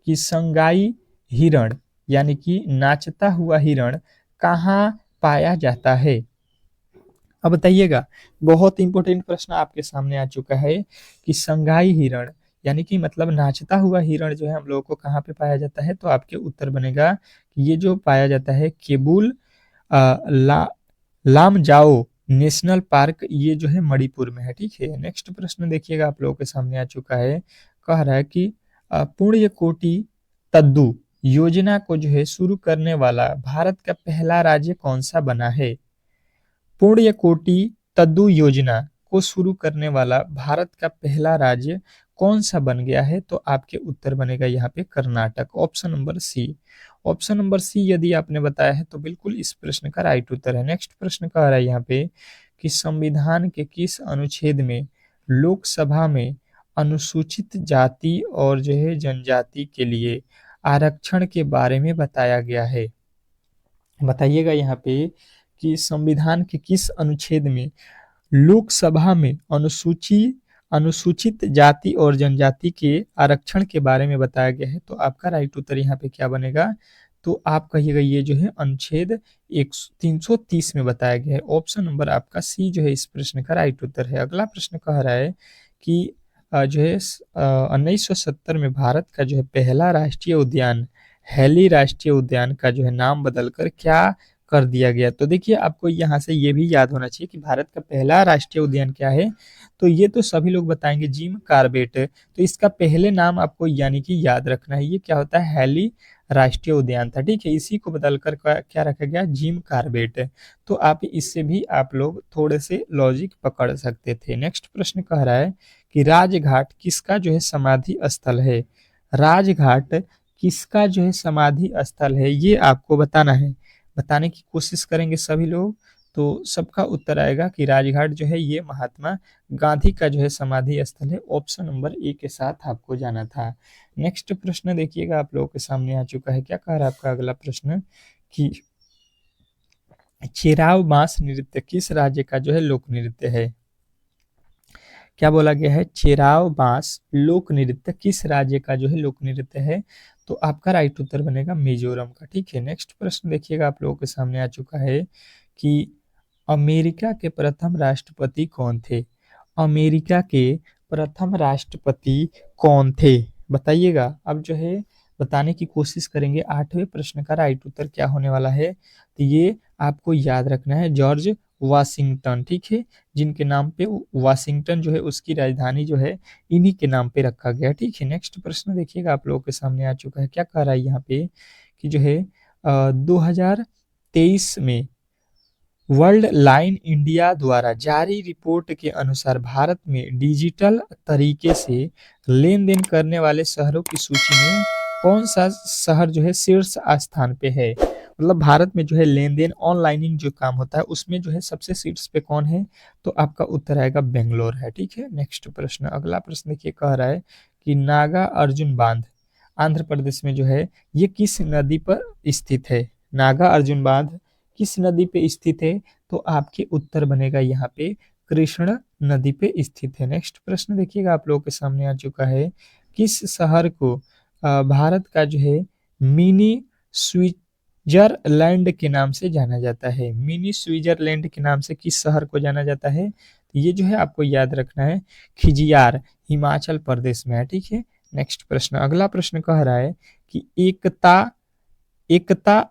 कि संगाई हिरण यानी कि नाचता हुआ हिरण कहाँ पाया जाता है? अब बताइएगा, बहुत इंपॉर्टेंट प्रश्न आपके सामने आ चुका है कि संगाई हिरण यानी कि मतलब नाचता हुआ हिरण जो है हम लोगों को कहाँ पे पाया जाता है? तो आपके उत्तर बनेगा कि ये जो पाया जाता है केबुल ला लामजाओ नेशनल पार्क, ये जो है मणिपुर में है, ठीक है। नेक्स्ट प्रश्न देखिएगा, आप लोगों के सामने आ चुका है। कह रहा है कि पुण्यकोटि तद्दू योजना को जो है शुरू करने वाला भारत का पहला राज्य कौन सा बना है? पुण्यकोटि तद्दू योजना को शुरू करने वाला भारत का पहला राज्य कौन सा बन गया है? तो आपके उत्तर बनेगा यहाँ पे Karnataka. Option number C. Option number C यदि आपने बताया है तो बिल्कुल इस प्रश्न का राइट उत्तर है। नेक्स्ट प्रश्न कह रहा है यहाँ पे कि संविधान के किस अनुच्छेद में लोकसभा में अनुसूचित जाति और जो है जनजाति के लिए आरक्षण के बारे में बताया गया है? बताइएगा यहाँ पे कि संविधान के किस अनुच्छेद में लोकसभा में अनुसूचित जाति और जनजाति के आरक्षण के बारे में बताया गया है? तो आपका राइट उत्तर यहाँ पे क्या बनेगा? तो आप कहिएगा ये जो है अनुच्छेद 330 में बताया गया है। ऑप्शन नंबर आपका सी जो है इस प्रश्न का राइट उत्तर है। अगला प्रश्न कह रहा है कि जो है 1970 में भारत का जो है पहला राष्ट्रीय उद्यान हैली राष्ट्रीय उद्यान का जो है नाम बदलकर क्या कर दिया गया? तो देखिए, आपको यहाँ से ये भी याद होना चाहिए कि भारत का पहला राष्ट्रीय उद्यान क्या है। तो ये तो सभी लोग बताएंगे, जिम कार्बेट। तो इसका पहले नाम आपको यानी कि याद रखना है, ये क्या होता है? हैली राष्ट्रीय उद्यान था, ठीक है। इसी को बदलकर क्या रखा गया? Jim Corbett. तो आप इससे भी आप लोग थोड़े से लॉजिक पकड़ सकते थे। नेक्स्ट प्रश्न कह रहा है कि राजघाट किसका जो है समाधि स्थल है? राजघाट किसका जो है समाधि स्थल है, ये आपको बताना है। बताने की कोशिश करेंगे सभी लोग, तो सबका उत्तर आएगा कि राजघाट जो है ये महात्मा गांधी का जो है समाधि स्थल है। ऑप्शन नंबर ए के साथ आपको जाना था। नेक्स्ट प्रश्न देखिएगा, आप लोगों के सामने आ चुका है। क्या कह रहा है आपका अगला प्रश्न कि चिराव मास नृत्य किस राज्य का जो है लोक नृत्य है? क्या बोला गया है? चिराव बांस लोक नृत्य किस राज्य का जो है लोक नृत्य है? तो आपका राइट उत्तर बनेगा मिजोरम का, ठीक है। नेक्स्ट प्रश्न देखिएगा, आप लोगों के सामने आ चुका है कि अमेरिका के प्रथम राष्ट्रपति कौन थे? अमेरिका के प्रथम राष्ट्रपति कौन थे? बताइएगा। अब जो है बताने की कोशिश करेंगे। 8वें प्रश्न का राइट उत्तर क्या होने वाला है? तो ये आपको याद रखना है, जॉर्ज वाशिंगटन, ठीक है, जिनके नाम पे वाशिंगटन जो है उसकी राजधानी जो है इन्हीं के नाम पे रखा गया, ठीक है। नेक्स्ट प्रश्न देखिएगा आप लोगों के सामने आ चुका है, क्या कह रहा है यहाँ पे कि जो है 2023 में वर्ल्ड लाइन इंडिया द्वारा जारी रिपोर्ट के अनुसार भारत में डिजिटल तरीके से लेन देन करने वाले शहरों की सूची में कौन सा शहर जो है शीर्ष स्थान पे है। मतलब भारत में जो है लेन देन ऑनलाइनिंग जो काम होता है उसमें जो है सबसे शीर्ष पे कौन है, तो आपका उत्तर आएगा बेंगलोर है, ठीक है। नेक्स्ट प्रश्न, अगला प्रश्न देखिए, कह रहा है कि नागा अर्जुन बांध आंध्र प्रदेश में जो है ये किस नदी पर स्थित है। नागा अर्जुन बांध किस नदी पे स्थित है, तो आपके उत्तर बनेगा यहाँ पे कृष्ण नदी पे स्थित है। नेक्स्ट प्रश्न देखिएगा आप लोगों के सामने आ चुका है, किस शहर को भारत का जो है मिनी स्विट्जरलैंड के नाम से जाना जाता है। मिनी स्विट्जरलैंड के नाम से किस शहर को जाना जाता है, तो ये जो है आपको याद रखना है, खिजियार हिमाचल प्रदेश में है, ठीक है। नेक्स्ट प्रश्न, अगला प्रश्न कह रहा है कि एकता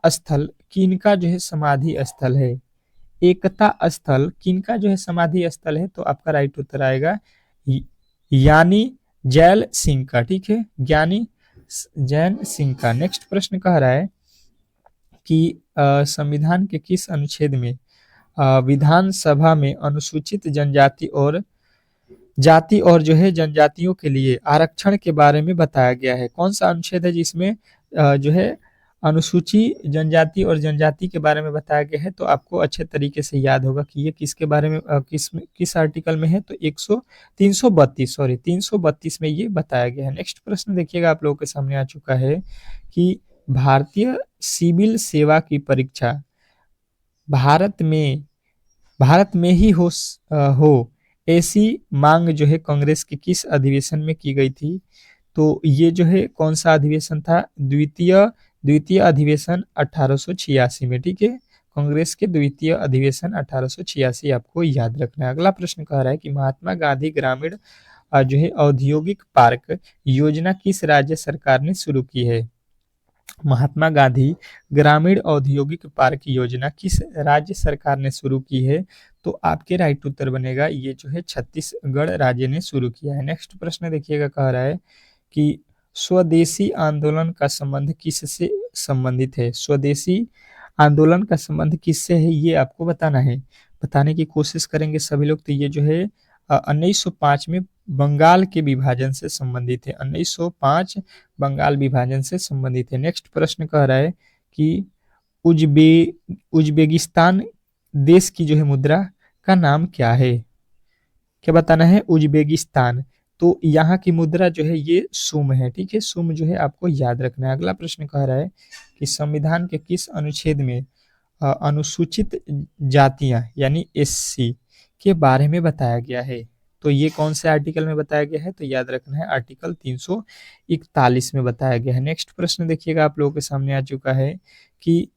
स्थल किनका जो है समाधि स्थल है। एकता स्थल किनका जो है समाधि स्थल है, तो आपका राइट उत्तर आएगा यानी जैल सिंह का, ठीक है, ज्ञानी जैन सिंह का। नेक्स्ट प्रश्न कह रहा है कि संविधान के किस अनुच्छेद में विधानसभा में अनुसूचित जाति और जो है जनजातियों के लिए आरक्षण के बारे में बताया गया है। कौन सा अनुच्छेद है जिसमें जो है अनुसूची जनजाति और जनजाति के बारे में बताया गया है, तो आपको अच्छे तरीके से याद होगा कि ये किसके बारे में किस आर्टिकल में है, तो 332 में ये बताया गया है। नेक्स्ट प्रश्न देखिएगा आप लोगों के सामने आ चुका है कि भारतीय सिविल सेवा की परीक्षा भारत में ही हो ऐसी मांग जो है कांग्रेस के किस अधिवेशन में की गई थी, तो ये जो है कौन सा अधिवेशन था, द्वितीय अधिवेशन 1886 में, ठीक है, कांग्रेस के द्वितीय अधिवेशन 1886 आपको याद रखना है। अगला प्रश्न कह रहा है कि महात्मा गांधी ग्रामीण जो है औद्योगिक पार्क योजना किस राज्य सरकार ने शुरू की है। महात्मा गांधी ग्रामीण औद्योगिक पार्क योजना किस राज्य सरकार ने शुरू की है, तो आपके राइट उत्तर बनेगा ये जो है छत्तीसगढ़ राज्य ने शुरू किया है। नेक्स्ट प्रश्न देखिएगा, कह रहा है कि स्वदेशी आंदोलन का संबंध किससे संबंधित है। स्वदेशी आंदोलन का संबंध किससे है, ये आपको बताना है, बताने की कोशिश करेंगे सभी लोग। तो ये जो है 1905 में बंगाल के विभाजन से संबंधित है। 1905 बंगाल विभाजन से संबंधित है। नेक्स्ट प्रश्न कह रहा है कि उज्बेकिस्तान देश की जो है मुद्रा का नाम क्या है। क्या बताना है, उज्बेकिस्तान, तो यहाँ की मुद्रा जो है ये सुम है, ठीक है, सुम जो है आपको याद रखना है। अगला प्रश्न कह रहा है कि संविधान के किस अनुच्छेद में अनुसूचित जातियां यानी एससी के बारे में बताया गया है, तो ये कौन से आर्टिकल में बताया गया है, तो याद रखना है आर्टिकल 341 में बताया गया है। नेक्स्ट प्रश्न देखिएगा आप लोगों के सामने आ चुका है कि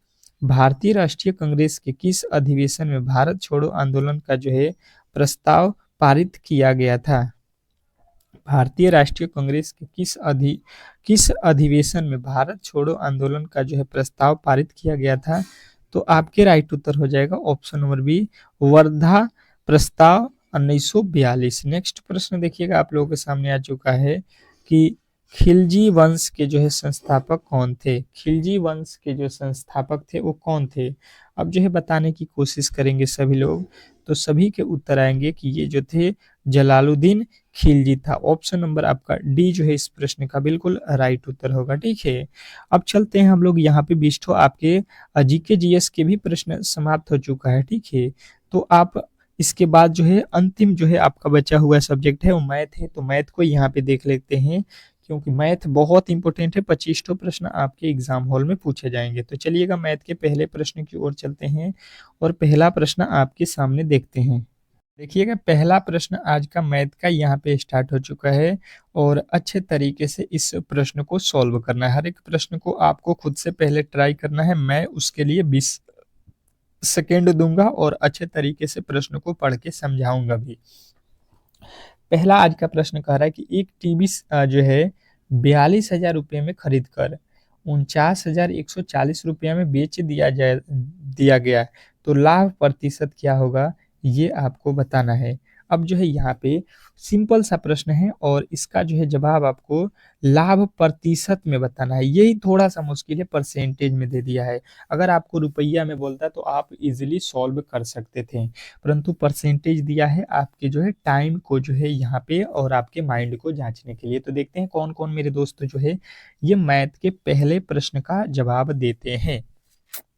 भारतीय राष्ट्रीय कांग्रेस के किस अधिवेशन में भारत छोड़ो आंदोलन का जो है प्रस्ताव पारित किया गया था। भारतीय राष्ट्रीय कांग्रेस के किस अधिवेशन में भारत छोड़ो आंदोलन का जो है प्रस्ताव पारित किया गया था, तो आपके राइट उत्तर हो जाएगा ऑप्शन नंबर बी, वर्धा प्रस्ताव 1942। नेक्स्ट प्रश्न देखिएगा आप लोगों के सामने आ चुका है कि खिलजी वंश के जो है संस्थापक कौन थे। खिलजी वंश के जो संस्थापक थे वो कौन थे, अब जो है बताने की कोशिश करेंगे सभी लोग, तो सभी के उत्तर आएंगे कि ये जो थे जलालुद्दीन खिलजी था। ऑप्शन नंबर आपका डी जो है इस प्रश्न का बिल्कुल राइट उत्तर होगा, ठीक है। अब चलते हैं हम लोग यहाँ पे बिष्ठो आपके जीके जीएस के भी प्रश्न समाप्त हो चुका है, ठीक है। तो आप इसके बाद जो है अंतिम जो है आपका बचा हुआ सब्जेक्ट है वो मैथ है, तो मैथ को यहाँ पे देख लेते हैं क्योंकि मैथ बहुत इंपॉर्टेंट है। 25 प्रश्न आपके एग्जाम हॉल में पूछे जाएंगे। तो चलिएगा मैथ के पहले प्रश्न की ओर चलते हैं और पहला प्रश्न आपके सामने देखते हैं। देखिएगा पहला प्रश्न आज का मैथ का यहाँ पे स्टार्ट हो चुका है और अच्छे तरीके से इस प्रश्न को सॉल्व करना है। हर एक प्रश्न को आपको खुद से पहले ट्राई करना है, मैं उसके लिए 20 सेकेंड दूंगा और अच्छे तरीके से प्रश्न को पढ़ के समझाऊंगा भी। पहला आज का प्रश्न कह रहा है कि एक टीवी जो है 42,000 रुपये में खरीद कर 49,140 रुपया में बेच दिया गया, तो लाभ प्रतिशत क्या होगा ये आपको बताना है। अब जो है यहाँ पे सिंपल सा प्रश्न है और इसका जो है जवाब आपको लाभ प्रतिशत में बताना है। यही थोड़ा-सा मुश्किल है, परसेंटेज में दे दिया है। अगर आपको रुपया में बोलता तो आप ईज़िली सॉल्व कर सकते थे, परंतु परसेंटेज दिया है आपके जो है टाइम को जो है यहाँ पे और आपके माइंड को जाँचने के लिए। तो देखते हैं कौन-कौन मेरे दोस्त जो है ये मैथ के पहले प्रश्न का जवाब देते हैं।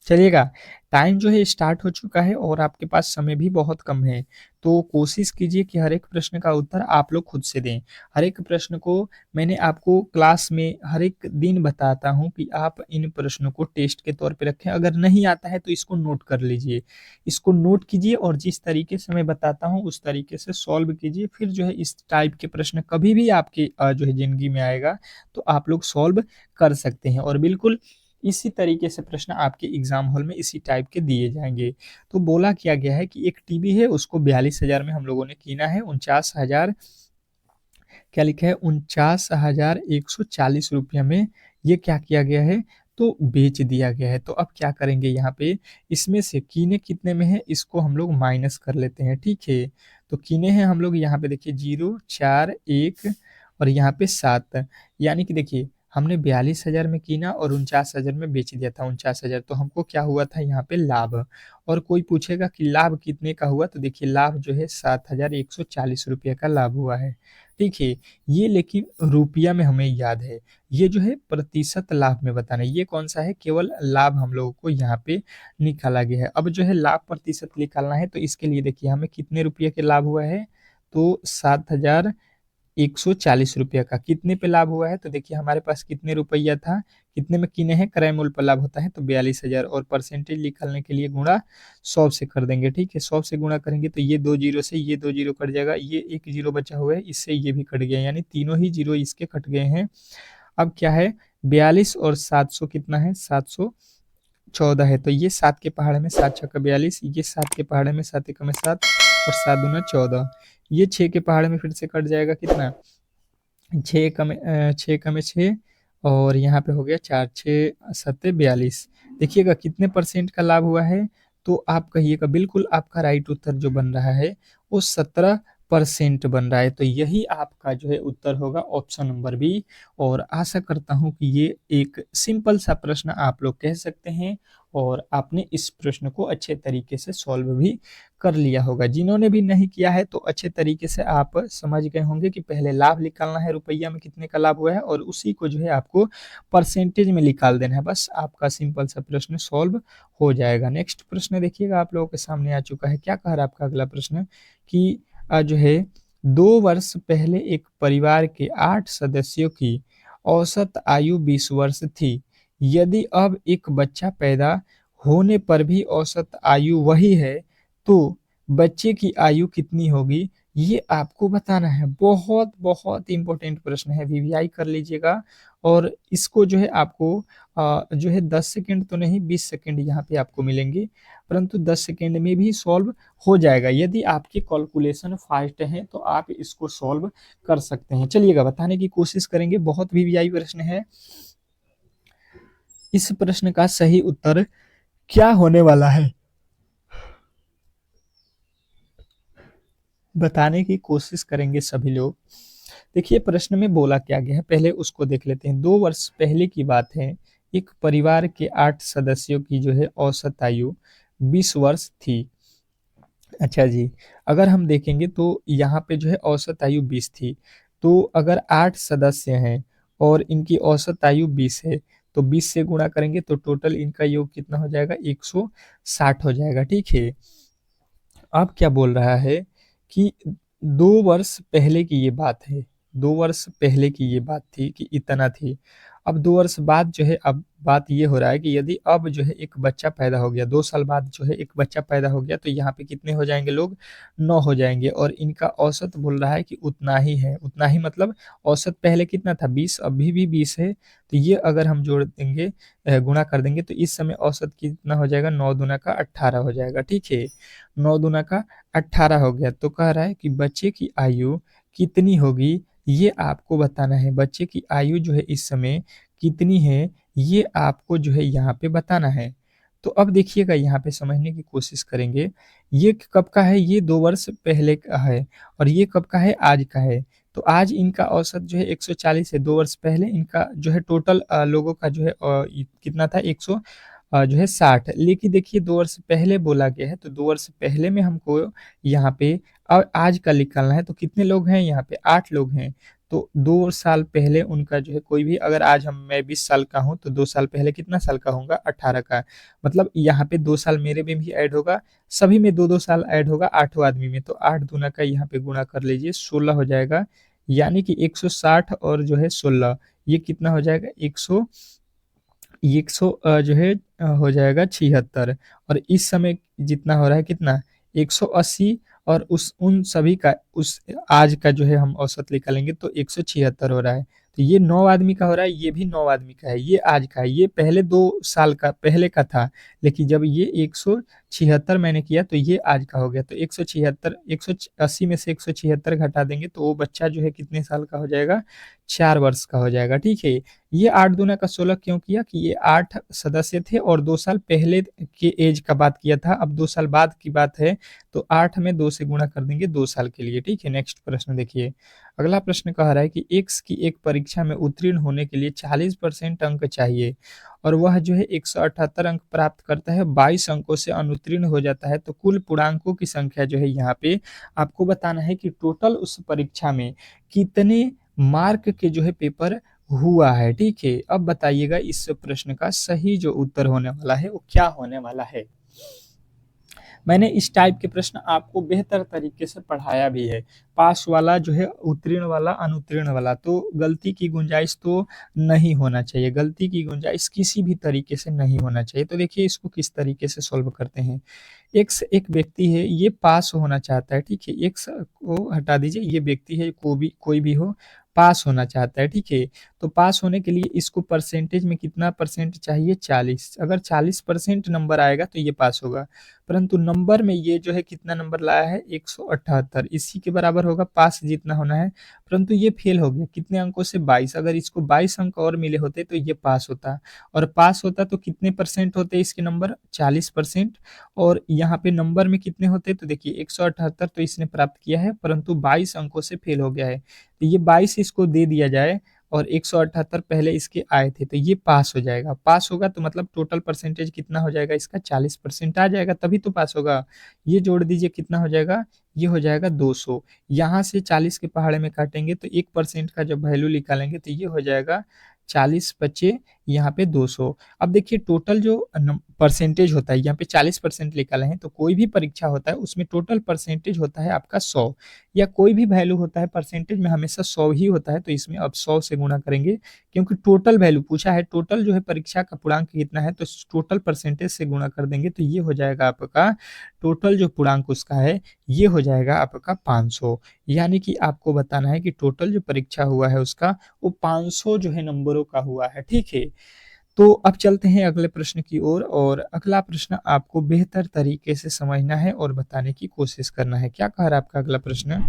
चलिएगा, टाइम जो है स्टार्ट हो चुका है और आपके पास समय भी बहुत कम है, तो कोशिश कीजिए कि हर एक प्रश्न का उत्तर आप लोग खुद से दें। हर एक प्रश्न को मैंने आपको क्लास में हर एक दिन बताता हूँ कि आप इन प्रश्नों को टेस्ट के तौर पे रखें, अगर नहीं आता है तो इसको नोट कर लीजिए। इसको नोट कीजिए और जिस तरीके से मैं बताता हूँ उस तरीके से सॉल्व कीजिए, फिर जो है इस टाइप के प्रश्न कभी भी आपकी जो है ज़िंदगी में आएगा, तो आप लोग सॉल्व कर सकते हैं और बिल्कुल इसी तरीके से प्रश्न आपके एग्जाम हॉल में इसी टाइप के दिए जाएँगे। तो बोला क्या गया है कि एक टीवी है उसको 42,000 में हम लोगों ने कीना है, 49,000 क्या लिखा है, 49,140 रुपया में ये क्या किया गया है, तो बेच दिया गया है। तो अब क्या करेंगे यहाँ पे, इसमें से कीने कितने में है इसको हम लोग माइनस कर लेते हैं, ठीक है। तो कीने हैं हम लोग यहाँ पे देखिए 0, 4, 1 और यहाँ पे 7, यानी कि देखिए हमने 42,000 में कीना और 49,000 में बेच दिया था 49,000, तो हमको क्या हुआ था यहाँ पे लाभ। और कोई पूछेगा कि लाभ कितने का हुआ, तो देखिए लाभ जो है 7,140 रुपये का लाभ हुआ है, ठीक है। ये लेकिन रुपया में हमें याद है, ये जो है प्रतिशत लाभ में बताना है, ये कौन सा है, केवल लाभ हम लोगों को यहाँ पे निकाला गया है। अब जो है लाभ प्रतिशत निकालना है, तो इसके लिए देखिए हमें कितने रुपये के लाभ हुआ है, तो 7,140 रुपये का कितने पे लाभ हुआ है, तो देखिए हमारे पास कितने रुपया था, कितने में किने हैं, क्रय मूल्य पर लाभ होता है तो 42,000 और परसेंटेज निकालने के लिए गुणा 100 से कर देंगे, ठीक है। 100 से गुणा करेंगे तो ये 2 जीरो से ये 2 जीरो कट जाएगा, ये 1 जीरो बचा हुआ है, इससे ये भी कट गया, यानी तीनों ही जीरो इसके कट गए हैं। अब क्या है, 42 और 700 कितना है, 714 है, तो ये 7 के पहाड़े में 7 छक्का 42, ये 7 के पहाड़े में 7 एकम में 7 और 7 दूना 14, ये 6 के पहाड़े में फिर से कट जाएगा कितना, 6 एकम में 6 और यहाँ पे हो गया 4, 6 सत्ते 42। देखिएगा कितने परसेंट का लाभ हुआ है, तो आप कहिएगा, बिल्कुल आपका राइट उत्तर जो बन रहा है वो 17% बन रहा है। तो यही आपका जो है उत्तर होगा ऑप्शन नंबर बी। और आशा करता हूँ कि ये एक सिंपल सा प्रश्न आप लोग कह सकते हैं और आपने इस प्रश्न को अच्छे तरीके से सॉल्व भी कर लिया होगा। जिन्होंने भी नहीं किया है तो अच्छे तरीके से आप समझ गए होंगे कि पहले लाभ निकालना है, रुपया में कितने का लाभ हुआ है और उसी को जो है आपको परसेंटेज में निकाल देना है, बस आपका सिंपल सा प्रश्न सॉल्व हो जाएगा। नेक्स्ट प्रश्न देखिएगा आप लोगों के सामने आ चुका है। क्या कह रहा है आपका अगला प्रश्न कि जो है 2 वर्ष पहले एक परिवार के 8 सदस्यों की औसत आयु 20 वर्ष थी। यदि अब एक बच्चा पैदा होने पर भी औसत आयु वही है, तो बच्चे की आयु कितनी होगी, ये आपको बताना है। बहुत बहुत इंपॉर्टेंट प्रश्न है, वीवीआई कर लीजिएगा और इसको जो है आपको जो है 10 सेकंड तो नहीं 20 सेकंड यहाँ पे आपको मिलेंगे, परंतु 10 सेकंड में भी सॉल्व हो जाएगा। यदि आपके कैलकुलेशन फास्ट हैं तो आप इसको सॉल्व कर सकते हैं। चलिएगा बताने की कोशिश करेंगे, बहुत वीवीआई प्रश्न है। इस प्रश्न का सही उत्तर क्या होने वाला है, बताने की कोशिश करेंगे सभी लोग। देखिए प्रश्न में बोला क्या गया है, पहले उसको देख लेते हैं। 2 वर्ष पहले की बात है, एक परिवार के 8 सदस्यों की जो है औसत आयु 20 वर्ष थी। अच्छा जी, अगर हम देखेंगे तो यहाँ पे जो है औसत आयु 20 थी, तो अगर 8 सदस्य हैं और इनकी औसत आयु 20 है, तो 20 से गुणा करेंगे तो टोटल इनका योग कितना हो जाएगा, 160 हो जाएगा, ठीक है। अब क्या बोल रहा है कि 2 वर्ष पहले की ये बात है, 2 वर्ष पहले की ये बात थी कि इतना थी। अब 2 वर्ष बाद जो है अब बात ये हो रहा है कि यदि अब जो है एक बच्चा पैदा हो गया, 2 साल बाद जो है एक बच्चा पैदा हो गया, तो यहाँ पे कितने हो जाएँगे लोग, 9 हो जाएँगे और इनका औसत बोल रहा है कि उतना ही है। उतना ही मतलब औसत पहले कितना था 20, अभी भी 20 है, तो ये अगर हम जोड़ देंगे गुणा कर देंगे तो इस समय औसत कितना हो जाएगा, 9 दूना का 18 हो जाएगा, ठीक है। 9 दूना का 18 हो गया, तो कह रहा है कि बच्चे की आयु कितनी होगी, ये आपको बताना है। बच्चे की आयु जो है इस समय कितनी है, ये आपको जो है यहाँ पे बताना है। तो अब देखिएगा यहाँ पे समझने की कोशिश करेंगे, ये कब का है, ये 2 वर्ष पहले का है और ये कब का है, आज का है। तो आज इनका औसत जो है 140 है, 2 वर्ष पहले इनका जो है टोटल लोगों का जो है कितना था, 100 जो है 60। लेकिन देखिए 2 वर्ष पहले बोला गया है, तो 2 वर्ष पहले में हमको यहाँ पे आज का निकालना है, तो कितने लोग हैं यहाँ पे, 8 लोग हैं। तो 2 साल पहले उनका जो है कोई भी, अगर आज मैं 20 साल का हूँ तो 2 साल पहले कितना साल का होगा, 18 का। मतलब यहाँ पे 2 साल मेरे में भी ऐड होगा, सभी में 2-2 साल ऐड होगा 8वां आदमी में, तो 8 दूना का यहाँ पे गुणा कर लीजिए, 16 हो जाएगा। यानी कि 160 और जो है 16, ये कितना हो जाएगा, 100 जो है हो जाएगा 76। और इस समय जितना हो रहा है कितना, 180, और उस उन सभी का उस आज का जो है हम औसत निकालेंगे तो 176 हो रहा है। तो ये 9 आदमी का हो रहा है, ये भी 9 आदमी का है, ये आज का है, ये पहले 2 साल का पहले का था। लेकिन जब ये 176 मैंने किया तो ये आज का हो गया, तो 176, 180 में से 176 घटा देंगे तो वो बच्चा जो है कितने साल का हो जाएगा, 4 वर्ष का हो जाएगा। ठीक है, ये 8 दूना का 16 क्यों किया कि ये 8 सदस्य थे और 2 साल पहले के एज का बात किया था, अब 2 साल बाद की बात है, तो 8 में 2 से गुणा कर देंगे 2 साल के लिए। ठीक है, नेक्स्ट प्रश्न देखिए। अगला प्रश्न कह रहा है कि एक्स की एक परीक्षा में उत्तीर्ण होने के लिए 40% अंक चाहिए और वह जो है 178 अंक प्राप्त करता है, 22 अंकों से अनुत्तीर्ण हो जाता है, तो कुल पूर्णांकों की संख्या जो है यहाँ पे आपको बताना है कि टोटल उस परीक्षा में कितने मार्क के जो है पेपर हुआ है। ठीक है, अब बताइएगा इस प्रश्न का सही जो उत्तर होने वाला है वो क्या होने वाला है। मैंने इस टाइप के प्रश्न आपको बेहतर तरीके से पढ़ाया भी है, पास वाला जो है, उत्तीर्ण वाला, अनुत्तीर्ण वाला, तो गलती की गुंजाइश तो नहीं होना चाहिए, गलती की गुंजाइश किसी भी तरीके से नहीं होना चाहिए। तो देखिए इसको किस तरीके से सॉल्व करते हैं। एक्स एक व्यक्ति है, ये पास होना चाहता है। ठीक है, एक्स को हटा दीजिए, ये व्यक्ति है, कोई भी हो, पास होना चाहता है। ठीक है, तो पास होने के लिए इसको परसेंटेज में कितना परसेंट चाहिए, 40। अगर 40% नंबर आएगा तो ये पास होगा, परंतु नंबर में ये जो है कितना नंबर लाया है, 178, इसी के बराबर होगा पास जितना होना है, परंतु ये फेल हो गया कितने अंकों से, 22। अगर इसको 22 अंक और मिले होते तो ये पास होता, और पास होता तो कितने परसेंट होते इसके नंबर, 40%। और यहाँ पे नंबर में कितने होते, तो देखिए 178 तो इसने प्राप्त किया है, परंतु 22 अंकों से फेल हो गया है, तो ये 22 इसको दे दिया जाए और 178 पहले इसके आए थे, तो ये पास हो जाएगा। पास होगा तो मतलब टोटल परसेंटेज कितना हो जाएगा इसका, 40% आ जाएगा, तभी तो पास होगा। ये जोड़ दीजिए कितना हो जाएगा, ये हो जाएगा 200। यहाँ से 40 के पहाड़े में काटेंगे तो 1% का जब वैल्यू निकालेंगे तो ये हो जाएगा 40 बचे यहाँ पे 200। अब देखिए टोटल जो परसेंटेज होता है, यहाँ पे 40% निकाले हैं, तो कोई भी परीक्षा होता है उसमें टोटल परसेंटेज होता है आपका 100, या कोई भी वैल्यू होता है परसेंटेज में हमेशा 100 ही होता है, तो इसमें अब 100 से गुणा करेंगे, क्योंकि टोटल वैल्यू पूछा है, टोटल जो है परीक्षा का पूर्णांक कितना है, तो टोटल परसेंटेज से गुणा कर देंगे, तो ये हो जाएगा आपका टोटल जो पूर्णांक उसका है, ये हो जाएगा आपका 500। यानी कि आपको बताना है कि टोटल जो परीक्षा हुआ है उसका वो 500 जो है नंबरों का हुआ है। ठीक है, तो अब चलते हैं अगले प्रश्न की ओर, और अगला प्रश्न आपको बेहतर तरीके से समझना है और बताने की कोशिश करना है। क्या कह रहा है आपका अगला प्रश्न,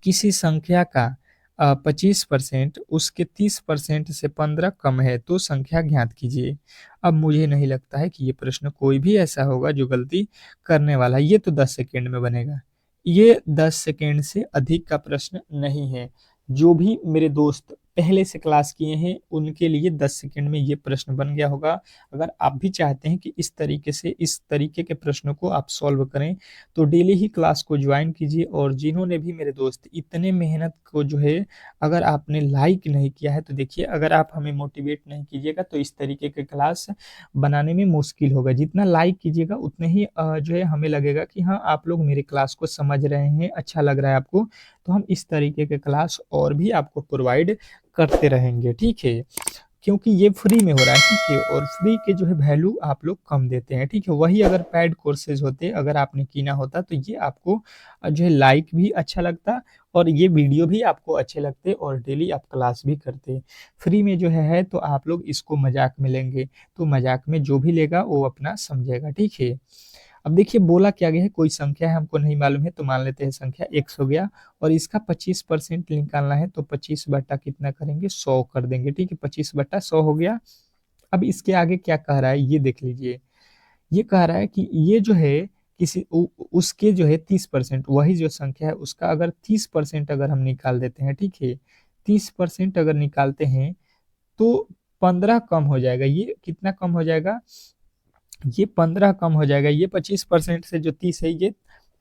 किसी संख्या का 25% उसके 30% से 15 कम है तो संख्या ज्ञात कीजिए। अब मुझे नहीं लगता है कि ये प्रश्न कोई भी ऐसा होगा जो गलती करने वाला है, ये तो 10 सेकेंड में बनेगा, ये 10 सेकेंड से अधिक का प्रश्न नहीं है। जो भी मेरे दोस्त पहले से क्लास किए हैं उनके लिए 10 सेकेंड में ये प्रश्न बन गया होगा। अगर आप भी चाहते हैं कि इस तरीके से, इस तरीके के प्रश्नों को आप सॉल्व करें, तो डेली ही क्लास को ज्वाइन कीजिए। और जिन्होंने भी मेरे दोस्त इतने मेहनत को जो है, अगर आपने लाइक नहीं किया है तो देखिए, अगर आप हमें मोटिवेट नहीं कीजिएगा तो इस तरीके के क्लास बनाने में मुश्किल होगा। जितना लाइक कीजिएगा उतने ही जो है हमें लगेगा कि हाँ आप लोग मेरे क्लास को समझ रहे हैं, अच्छा लग रहा है आपको, तो हम इस तरीके के क्लास और भी आपको प्रोवाइड करते रहेंगे। ठीक है, क्योंकि ये फ्री में हो रहा है। ठीक है, और फ्री के जो है वैल्यू आप लोग कम देते हैं। ठीक है, वही अगर पेड कोर्सेज होते, अगर आपने कीना होता तो ये आपको जो है लाइक भी अच्छा लगता और ये वीडियो भी आपको अच्छे लगते और डेली आप क्लास भी करते। फ्री में जो है तो आप लोग इसको मजाक में लेंगे, तो मजाक में जो भी लेगा वो अपना समझेगा। ठीक है, अब देखिए बोला क्या गया है, कोई संख्या है हमको नहीं मालूम है, तो मान लेते हैं संख्या x हो गया, और इसका 25% निकालना है, तो 25 बटा कितना करेंगे, 100 कर देंगे। ठीक है, 25 बटा 100 हो गया। अब इसके आगे क्या कह रहा है ये देख लीजिए। ये कह रहा है कि ये जो है उसके जो है 30%, वही जो संख्या है उसका अगर 30% अगर हम निकाल देते हैं, ठीक है, 30% अगर निकालते हैं तो 15 कम हो जाएगा। ये कितना कम हो जाएगा? ये 15 कम हो जाएगा। ये 25% से जो 30 है ये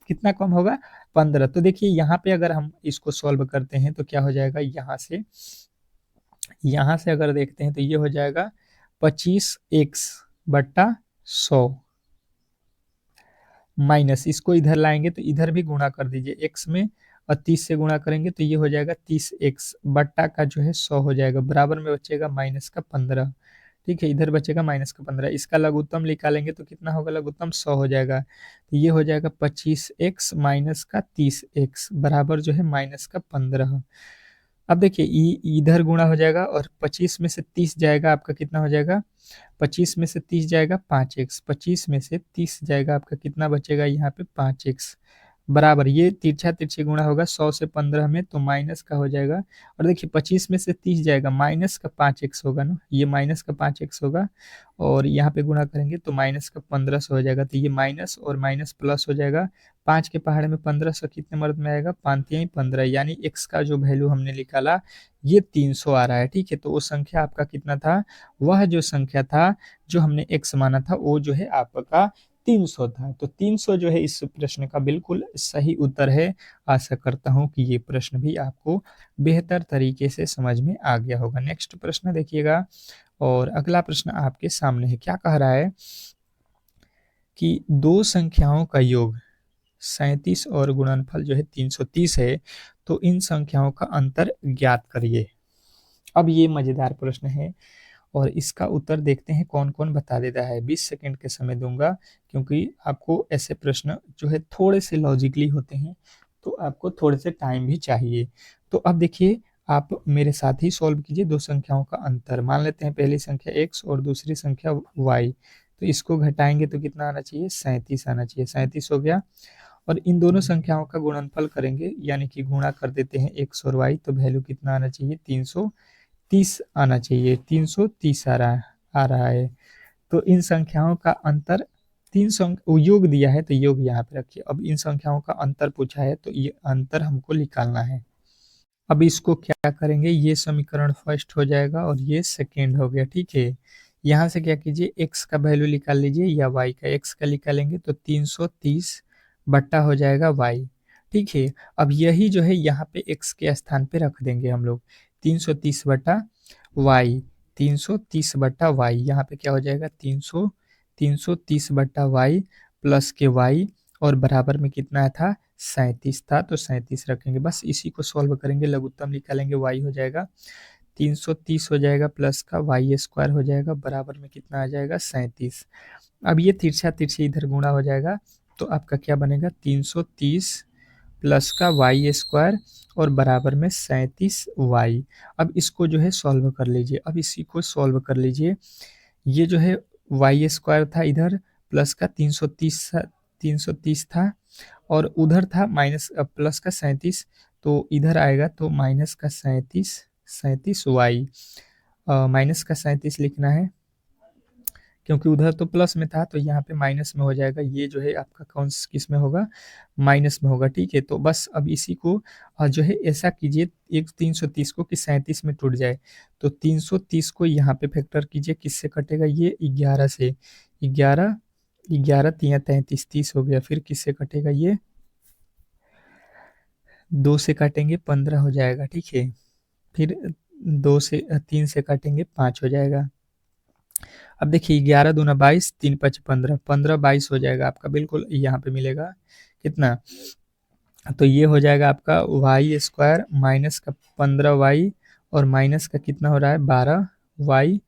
कितना कम होगा? 15। तो देखिए यहाँ पे अगर हम इसको सॉल्व करते हैं तो क्या हो जाएगा? यहाँ से अगर देखते हैं तो ये हो जाएगा 25x/100 माइनस, इसको इधर लाएंगे तो इधर भी गुणा कर दीजिए x में, और 30 से गुणा करेंगे तो ये हो जाएगा 30x बट्टा का जो है 100 हो जाएगा, बराबर में बचेगा माइनस का 15। ठीक है, इधर बचेगा माइनस का 15। इसका लघुत्तम निकालेंगे तो कितना होगा? लघुत्तम 100 हो जाएगा। तो ये हो जाएगा 25x माइनस का 30x बराबर जो है माइनस का 15। अब देखिए इधर गुणा हो जाएगा और 25 में से 30 जाएगा, आपका कितना हो जाएगा? 25 में से 30 जाएगा 5x, 25 में से 30 जाएगा, आपका कितना बचेगा यहाँ पे? 5x बराबर, ये तिरछा तिरछी गुणा होगा 100 से 15 में तो माइनस का हो जाएगा। और देखिए 25 में से 30 जाएगा, माइनस का 5x होगा ना, ये माइनस का 5x होगा, और यहाँ पे गुणा करेंगे तो माइनस का 1500 हो जाएगा। तो ये माइनस और माइनस प्लस हो जाएगा। 5 के पहाड़े में 1500 कितने मर्द में आएगा? 5×3 = 15, यानी x का जो वैल्यू हमने निकाला ये 300 आ रहा है। ठीक है, तो वो संख्या आपका कितना था? वह जो संख्या था जो हमने x माना था वो जो है आपका 300 था। तो 300 जो है इस प्रश्न का बिल्कुल सही उत्तर है। आशा करता हूं कि ये प्रश्न भी आपको बेहतर तरीके से समझ में आ गया होगा। नेक्स्ट प्रश्न देखिएगा, और अगला प्रश्न आपके सामने है। क्या कह रहा है कि दो संख्याओं का योग 37 और गुणनफल जो है 330 है, तो इन संख्याओं का अंतर ज्ञात करिए। अब ये मजेदार प्रश्न है और इसका उत्तर देखते हैं कौन कौन बता देता है। 20 सेकंड के समय दूंगा, क्योंकि आपको ऐसे प्रश्न जो है थोड़े से लॉजिकली होते हैं, तो आपको थोड़े से टाइम भी चाहिए। तो अब देखिए, आप मेरे साथ ही सॉल्व कीजिए दो संख्याओं का अंतर। मान लेते हैं पहली संख्या x और दूसरी संख्या y, तो इसको घटाएंगे तो कितना आना चाहिए? 37 आना चाहिए। 37 हो गया। और इन दोनों संख्याओं का गुणनफल करेंगे, यानी कि गुणा कर देते हैं x और y, तो वैल्यू कितना आना चाहिए? 330 आना चाहिए। 330 आ रहा है। तो इन संख्याओं का अंतर, योग दिया है तो योग यहाँ पे रखिए। अब इन संख्याओं का अंतर पूछा है तो ये अंतर हमको निकालना है। अब इसको क्या करेंगे? ये समीकरण फर्स्ट हो जाएगा और ये सेकेंड हो गया। ठीक है, यहाँ से क्या कीजिए? x का वैल्यू निकाल लीजिए या y का। x का निकालेंगे तो 330 बट्टा हो जाएगा y। ठीक है, अब यही जो है यहाँ पे x के स्थान पे रख देंगे हम लोग। 330 बट्टा y, 330 बट्टा y, यहाँ पे क्या हो जाएगा? 330 बट्टा y प्लस के y, और बराबर में कितना था? 37 था, तो 37 रखेंगे। बस इसी को सॉल्व करेंगे, लघुत्तम निकालेंगे, y हो जाएगा 330 हो जाएगा प्लस का y² हो जाएगा, बराबर में कितना आ जाएगा? 37। अब ये तिरछा तिरछी इधर गुणा हो जाएगा, तो आपका क्या बनेगा? 330 प्लस का y² और बराबर में 37y। अब इसको जो है सॉल्व कर लीजिए। अब इसी को सॉल्व कर लीजिए। ये जो है y² था इधर, प्लस का 330 था, और उधर था माइनस प्लस का 37, तो इधर आएगा तो माइनस का 37y, माइनस का 37 लिखना है, क्योंकि उधर तो प्लस में था तो यहाँ पे माइनस में हो जाएगा। ये जो है आपका कौन किस में होगा? माइनस में होगा। ठीक है, तो बस अब इसी को जो है ऐसा कीजिए, एक 330 को कि 37 में टूट जाए, तो 330 को यहाँ पे फैक्टर कीजिए। किससे कटेगा? ये 11 से। 11 11 3 33, 30 हो गया। फिर किससे कटेगा? ये 2 से काटेंगे 15 हो जाएगा। ठीक है, फिर 3 से काटेंगे 5 हो जाएगा। अब देखिए 11 दूना 22, 3×5 15, 15 22 हो जाएगा आपका, बिल्कुल यहाँ पे मिलेगा कितना? तो ये हो जाएगा आपका y² माइनस का 15y, और माइनस का कितना हो रहा है? 12y,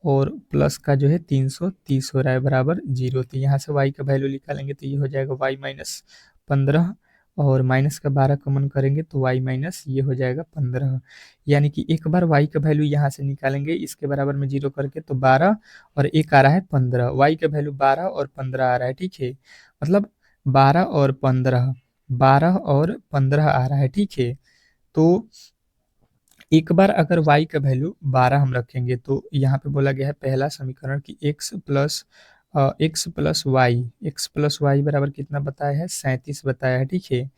और प्लस का जो है 330 हो रहा है, बराबर 0। तो यहाँ से y का वैल्यू निकालेंगे तो ये हो जाएगा y-15, और माइनस का 12 कॉमन करेंगे तो y माइनस ये हो जाएगा 15। यानी कि एक बार y का वैल्यू यहाँ से निकालेंगे, इसके बराबर में 0 करके, तो 12 और एक आ रहा है 15। y का वैल्यू 12 और 15 आ रहा है। ठीक है, मतलब 12 और 15 आ रहा है। ठीक है, तो एक बार अगर y का वैल्यू 12 हम रखेंगे तो यहाँ पे बोला गया है पहला समीकरण कि x प्लस वाई बराबर कितना बताया है, 37 बताया है, ठीक है।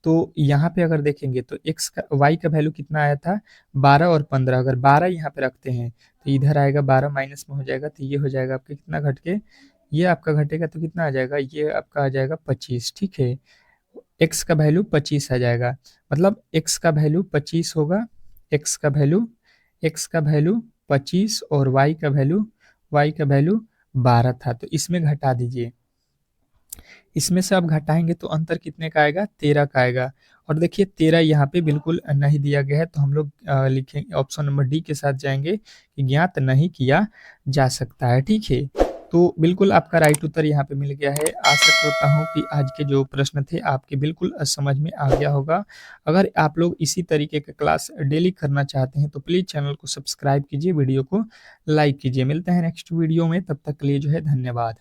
तो यहाँ पे अगर देखेंगे तो y का वैल्यू कितना आया था, 12 और 15, अगर 12 यहाँ पे रखते हैं तो इधर आएगा 12 माइनस में हो जाएगा, तो ये हो जाएगा आपका कितना घट के, ये आपका घटेगा तो कितना आ जाएगा, ये आपका आ जाएगा 25, ठीक है। x का वैल्यू 25 आ जाएगा, मतलब x का वैल्यू 25 होगा, x का वैल्यू x का वैल्यू 25 और y का वैल्यू 12 था, तो इसमें घटा दीजिए। इसमें से आप घटाएंगे तो अंतर कितने का आएगा, 13 का आएगा। और देखिए 13 यहाँ पे बिल्कुल नहीं दिया गया है, तो हम लोग लिखेंगे ऑप्शन नंबर डी के साथ जाएंगे कि ज्ञात नहीं किया जा सकता है, ठीक है। तो बिल्कुल आपका राइट उत्तर यहाँ पे मिल गया है। आशा करता हूँ कि आज के जो प्रश्न थे आपके बिल्कुल समझ में आ गया होगा। अगर आप लोग इसी तरीके का क्लास डेली करना चाहते हैं तो प्लीज़ चैनल को सब्सक्राइब कीजिए, वीडियो को लाइक कीजिए। मिलते हैं नेक्स्ट वीडियो में, तब तक के लिए जो है धन्यवाद।